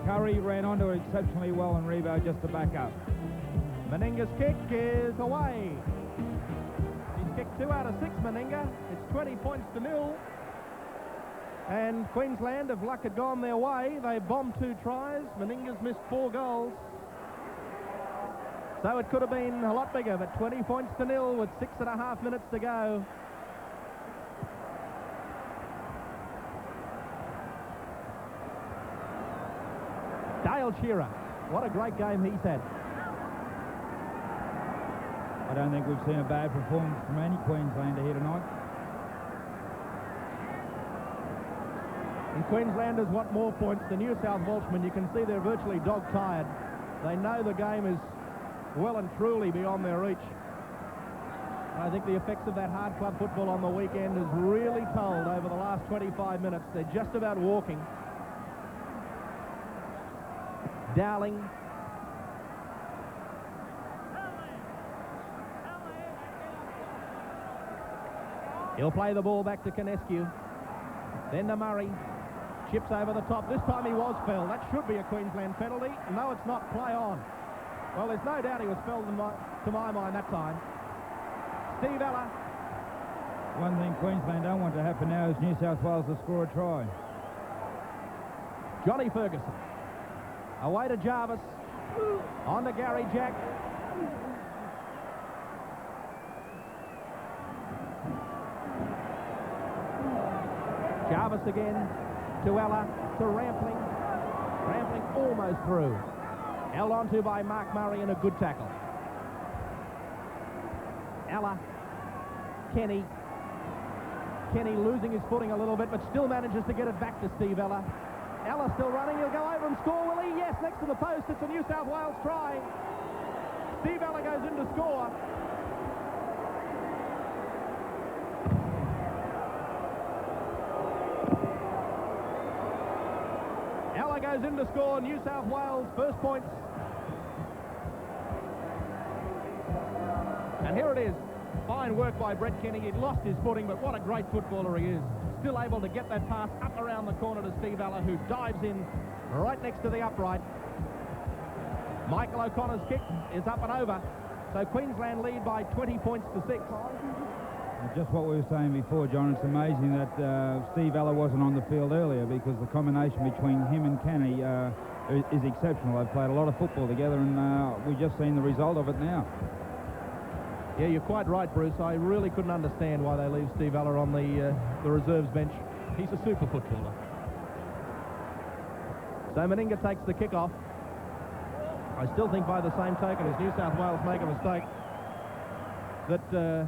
[SPEAKER 3] Curry ran onto it exceptionally well, and Rebo just to back up.
[SPEAKER 1] Meninga's kick is away. He's kicked 2 out of 6, Meninga. It's 20 points to 0. And Queensland, if luck had gone their way, they bombed 2 tries. Meninga's missed 4 goals. So it could have been a lot bigger, but 20 points to 0 with 6.5 minutes to go. Dale Shearer, what a great game he's had.
[SPEAKER 3] I don't think we've seen a bad performance from any Queenslander here tonight.
[SPEAKER 1] And Queenslanders want more points. The New South Welshmen, you can see they're virtually dog-tired. They know the game is well and truly beyond their reach. I think the effects of that hard club football on the weekend has really told over the last 25 minutes. They're just about walking. Dowling. He'll play the ball back to Canescu. Then to Murray. Chips over the top. This time he was felled. That should be a Queensland penalty. No, it's not. Play on. Well, there's no doubt he was felled to my mind that time. Steve Ella.
[SPEAKER 3] One thing Queensland don't want to happen now is New South Wales to score a try.
[SPEAKER 1] Johnny Ferguson. Away to Jarvis. On to Gary Jack. Jarvis again to Ella, to Rampling. Rampling almost through. Held onto by Mark Murray and a good tackle. Ella. Kenny. Kenny losing his footing a little bit, but still manages to get it back to Steve Ella. Ella still running. He'll go over and score, will he? Yes, next to the post. It's a New South Wales try. Steve Ella goes in to score. Ella goes in to score. New South Wales first points. And here it is. Fine work by Brett Kenny. He'd lost his footing, but what a great footballer he is. Still able to get that pass up around the corner to Steve Ella, who dives in right next to the upright. Michael O'Connor's kick is up and over. So Queensland lead by 20 points to 6.
[SPEAKER 3] Just what we were saying before, John, it's amazing that Steve Ella wasn't on the field earlier, because the combination between him and Kenny is exceptional. They've played a lot of football together, and we've just seen the result of it now.
[SPEAKER 1] Yeah, you're quite right, Bruce. I really couldn't understand why they leave Steve Ella on the reserves bench. He's a super footballer. So Meninga takes the kick-off. I still think by the same token as New South Wales make a mistake, that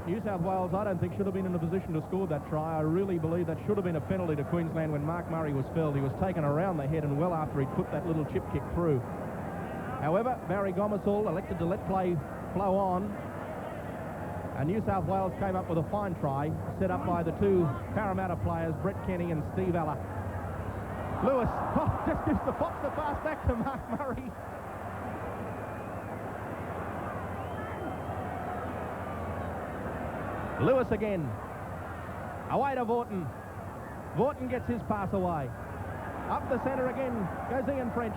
[SPEAKER 1] New South Wales, I don't think, should have been in a position to score that try. I really believe that should have been a penalty to Queensland when Mark Murray was felled. He was taken around the head and well after he'd put that little chip kick through. However, Barry Gomersall elected to let play flow on, and New South Wales came up with a fine try, set up by the two Parramatta players, Brett Kenny and Steve Ella. Lewis just gives the pass back to Mark Murray. Lewis again. Away to Vaughton. Vaughton gets his pass away. Up the centre again goes Ian French.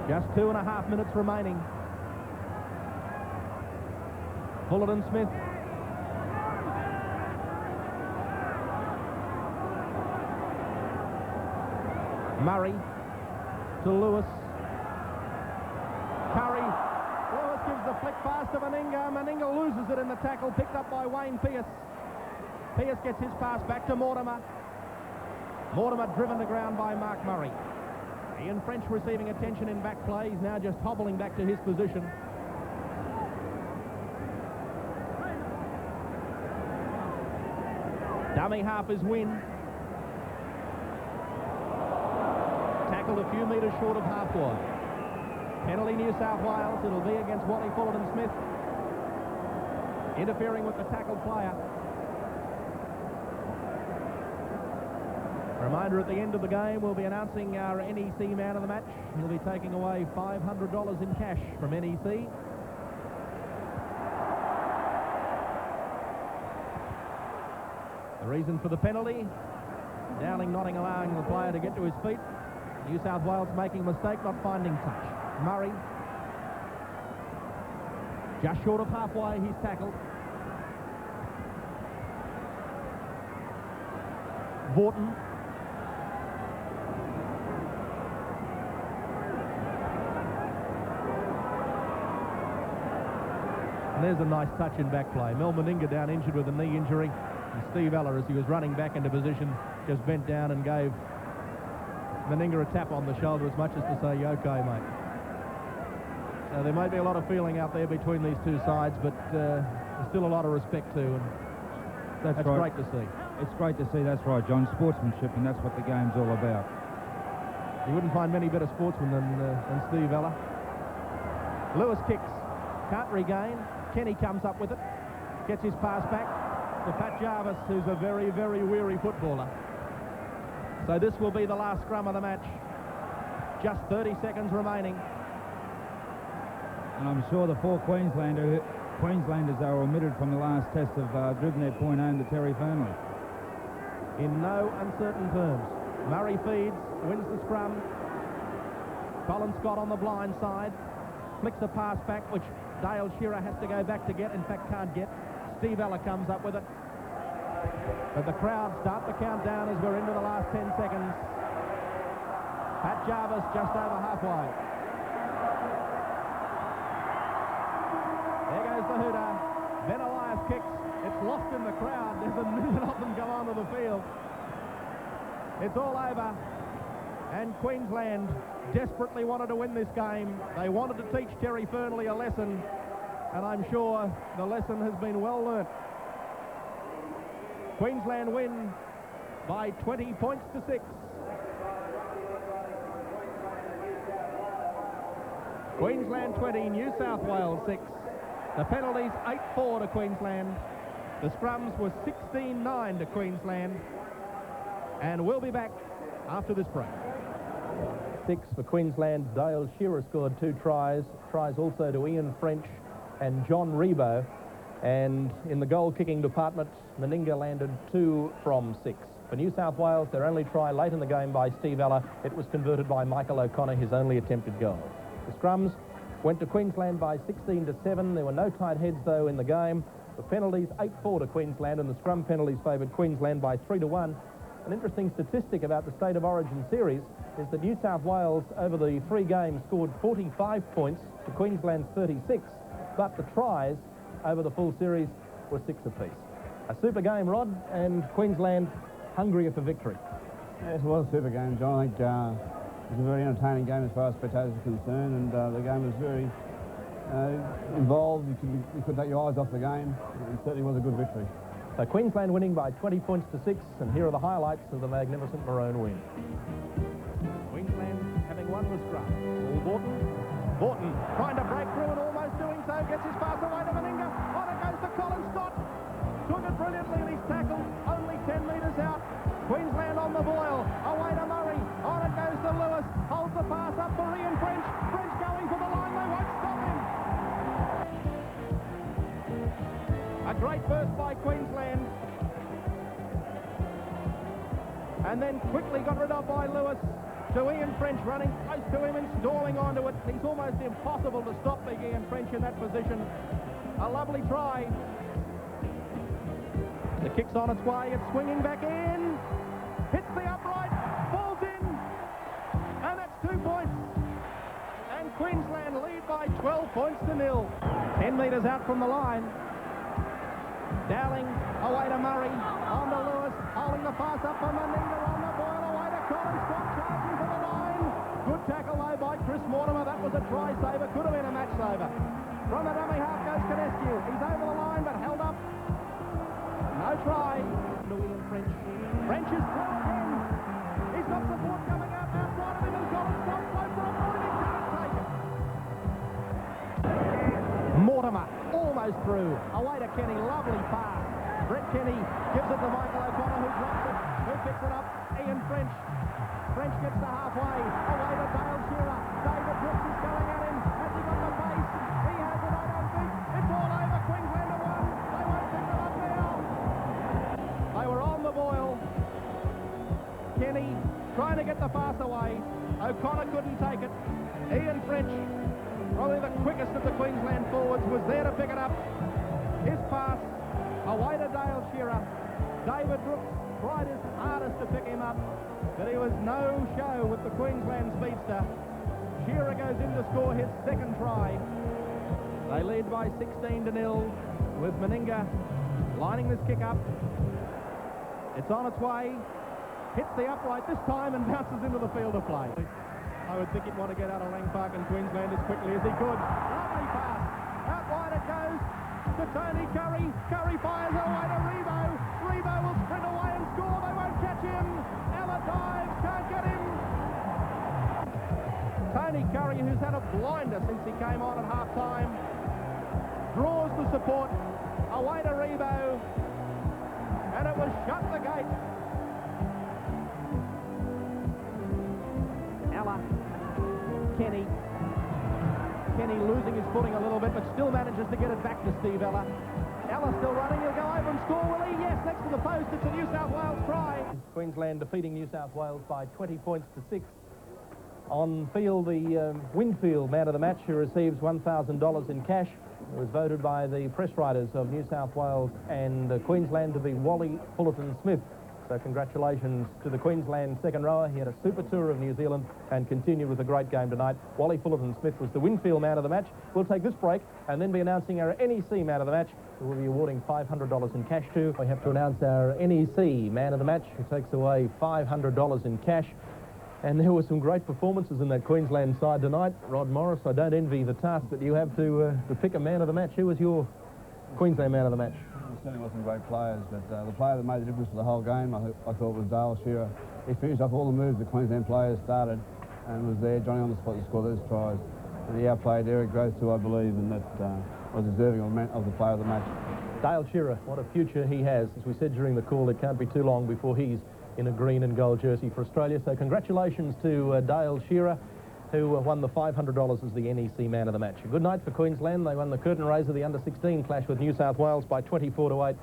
[SPEAKER 1] Just 2.5 minutes remaining. Fullerton Smith. Murray to Lewis. Curry. Lewis gives the flick pass to Meninga. Meninga loses it in the tackle, picked up by Wayne Pearce. Pearce gets his pass back to Mortimer. Mortimer driven to ground by Mark Murray. Ian French receiving attention in back play. He's now just hobbling back to his position. Dummy half is Wynn. Tackled a few metres short of half wide. Penalty New South Wales. It'll be against Wally Fullerton Smith. Interfering with the tackled player. Reminder, at the end of the game, we'll be announcing our NEC man of the match. He'll be taking away $500 in cash from NEC. The reason for the penalty, Dowling not allowing the player to get to his feet. New South Wales making a mistake, not finding touch. Murray, just short of halfway, he's tackled. Vaughton. And there's a nice touch in back play. Mel Meninga down injured with a knee injury. And Steve Ella, as he was running back into position, just bent down and gave Meninga a tap on the shoulder as much as to say, "You okay, mate?" So there may be a lot of feeling out there between these two sides, but there's still a lot of respect too, and that's right. Great to see.
[SPEAKER 3] It's great to see, that's right, John. Sportsmanship, and that's what the game's all about.
[SPEAKER 1] You wouldn't find many better sportsmen than Steve Ella. Lewis kicks, can't regain. Kenny comes up with it, gets his pass back to Pat Jarvis, who's a very, very weary footballer. So this will be the last scrum of the match. Just 30 seconds remaining.
[SPEAKER 3] And I'm sure the four Queenslanders are omitted from the last test of driven their point home to Terry Fernley.
[SPEAKER 1] In no uncertain terms. Murray feeds, wins the scrum. Colin Scott on the blind side. Flicks a pass back, which Dale Shearer has to go back to get, in fact can't get. Steve Ella comes up with it. But the crowd start the countdown as we're into the last 10 seconds. Pat Jarvis just over halfway. There goes the hooter. Ben Elias kicks. It's lost in the crowd. There's a million of them go onto the field. It's all over. And Queensland desperately wanted to win this game. They wanted to teach Terry Fernley a lesson. And I'm sure the lesson has been well learnt. Queensland win by 20 points to 6. Queensland 20, New South Wales 6. The penalties 8-4 to Queensland. The scrums were 16-9 to Queensland. And we'll be back after this break. 6 for Queensland. Dale Shearer scored 2 tries. Tries also to Ian French and John Rebo. And in the goal-kicking department, Meninga landed 2 from 6. For New South Wales, their only try late in the game by Steve Ella. It was converted by Michael O'Connor, his only attempted goal. The scrums went to Queensland by 16-7. There were no tight heads, though, in the game. The penalties 8-4 to Queensland, and the scrum penalties favoured Queensland by 3-1. An interesting statistic about the State of Origin series is that New South Wales, over the 3 games, scored 45 points to Queensland's 36. But the tries over the full series were 6 apiece. A super game, Rod, and Queensland hungrier for victory.
[SPEAKER 2] Yes, it was a super game, John. I think it was a very entertaining game as far as spectators are concerned, and the game was very involved. You could take your eyes off the game. It certainly was a good victory.
[SPEAKER 1] So Queensland winning by 20 points to 6, and here are the highlights of the magnificent Maroon win. Queensland having won the scrum. All Borton trying to break through and almost doing so, gets his pass away to Meninga. On it goes to Colin Scott. Took it brilliantly and he's tackled only 10 metres out. Queensland on the boil. Away to Murray. On it goes to Lewis. Holds the pass up for Ian French. French going for the line. They won't stop him. A great burst by Queensland. And then quickly got rid of by Lewis. To Ian French running close to him and storming onto it. It's almost impossible to stop big Ian French in that position. A lovely try. The kick's on its way. It's swinging back in. Hits the upright. Falls in. And that's 2 points. And Queensland lead by 12 points to 0. 10 metres out from the line. Dowling away to Murray. On to Lewis. Holding the pass up for Meninga on the boil. Away to Colin Scott. Charging for the line. Good tackle though by Chris Mortimer. That was a try saver. Could have been a match saver. From the dummy half goes Canescu. He's over the line but held up. No try. To Ian French. French is through again. He's got support coming out outside of him and Colin Scott floats it up. He can't take it. Mortimer almost through. Away to Kenny. Lovely pass. Brett Kenny gives it to Michael O'Connor who drops it. Who picks it up? Ian French. French gets to halfway. Away to Dale Shearer. David Brooks is going at him. Has he got the pace? He has it, I don't think. It's all over. Queensland have won. They won't pick it up now. They were on the boil. Kenny trying to get the pass away. O'Connor couldn't take it. Ian French, probably the quickest of the Queensland forwards, was there to pick it up. His pass away to Dale Shearer. David Brooks tried his hardest to pick him up, but he was no show with the Queensland speedster. Shearer goes in to score his second try. They lead by 16 to 0 with Meninga lining this kick up. It's on its way. Hits the upright this time and bounces into the field of play. I would think he'd want to get out of Lang Park and Queensland as quickly as he could. Lovely pass. Out wide it goes to Tony Curry. Curry fires away to Rebo. Rebo will sprint away and score. They won't catch him. Ella dives. Can't get him. Tony Curry, who's had a blinder since he came on at half-time, draws the support. Away to Rebo. And it was shut the gate. Ella. Kenny. Kenny losing his footing a little bit, but still manages to get it back to Steve Ella. Ella still running. He'll go over and score, will he? Yes, next to the post. It's a New South Wales try. Queensland defeating New South Wales by 20 points to 6. On field, the Winfield man of the match, who receives $1,000 in cash. It was voted by the press writers of New South Wales and Queensland to be Wally Fullerton-Smith. So congratulations to the Queensland second rower. He had a super tour of New Zealand and continued with a great game tonight. Wally Fullerton-Smith was the Winfield man of the match. We'll take this break and then be announcing our NEC man of the match, who will be awarding $500 in cash to. We have to announce our NEC man of the match, who takes away $500 in cash. And there were some great performances in that Queensland side tonight. Rod Morris, I don't envy the task that you have to pick a man of the match. Who was your Queensland man of the match?
[SPEAKER 2] There certainly wasn't great players, but the player that made the difference to the whole game, I thought, was Dale Shearer. He finished off all the moves the Queensland players started and was there, Johnny on the spot to score those tries. And he outplayed Eric Groth too, I believe, and that was deserving of the player of the match.
[SPEAKER 1] Dale Shearer, what a future he has. As we said during the call, it can't be too long before he's in a green and gold jersey for Australia. So congratulations to Dale Shearer, who won the $500 as the NEC man of the match. A good night for Queensland. They won the curtain raiser, the under-16 clash with New South Wales by 24-8.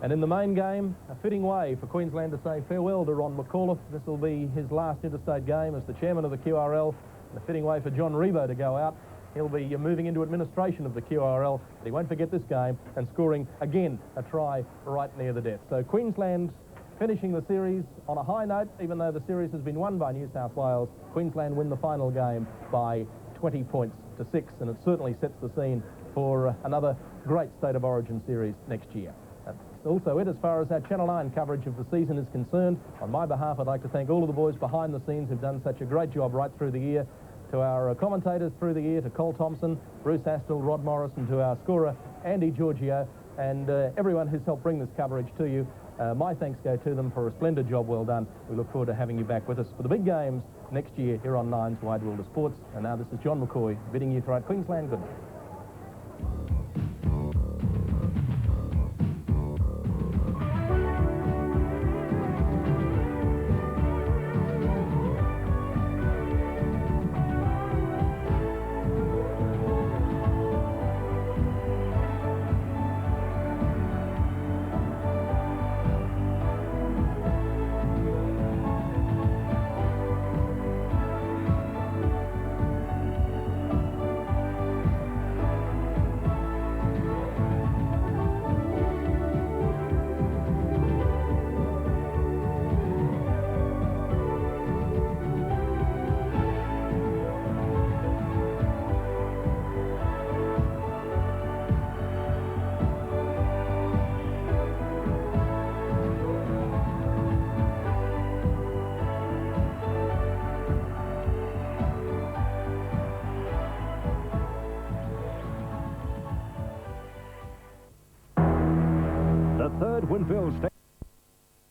[SPEAKER 1] And in the main game, a fitting way for Queensland to say farewell to Ron McAuliffe. This will be his last interstate game as the chairman of the QRL. And a fitting way for John Rebo to go out. He'll be moving into administration of the QRL, but he won't forget this game and scoring again a try right near the death. So Queensland finishing the series on a high note, even though the series has been won by New South Wales. Queensland win the final game by 20 points to 6, and it certainly sets the scene for another great State of Origin series next year. That's also it as far as our Channel 9 coverage of the season is concerned. On my behalf, I'd like to thank all of the boys behind the scenes who've done such a great job right through the year, to our commentators through the year, to Cole Thompson, Bruce Astle, Rod Morris, and to our scorer, Andy Giorgio, and everyone who's helped bring this coverage to you. My thanks go to them for a splendid job well done. We look forward to having you back with us for the big games next year here on Nine's Wide World of Sports. And now this is John McCoy bidding you throughout Queensland good night.
[SPEAKER 4] Third Winfield State.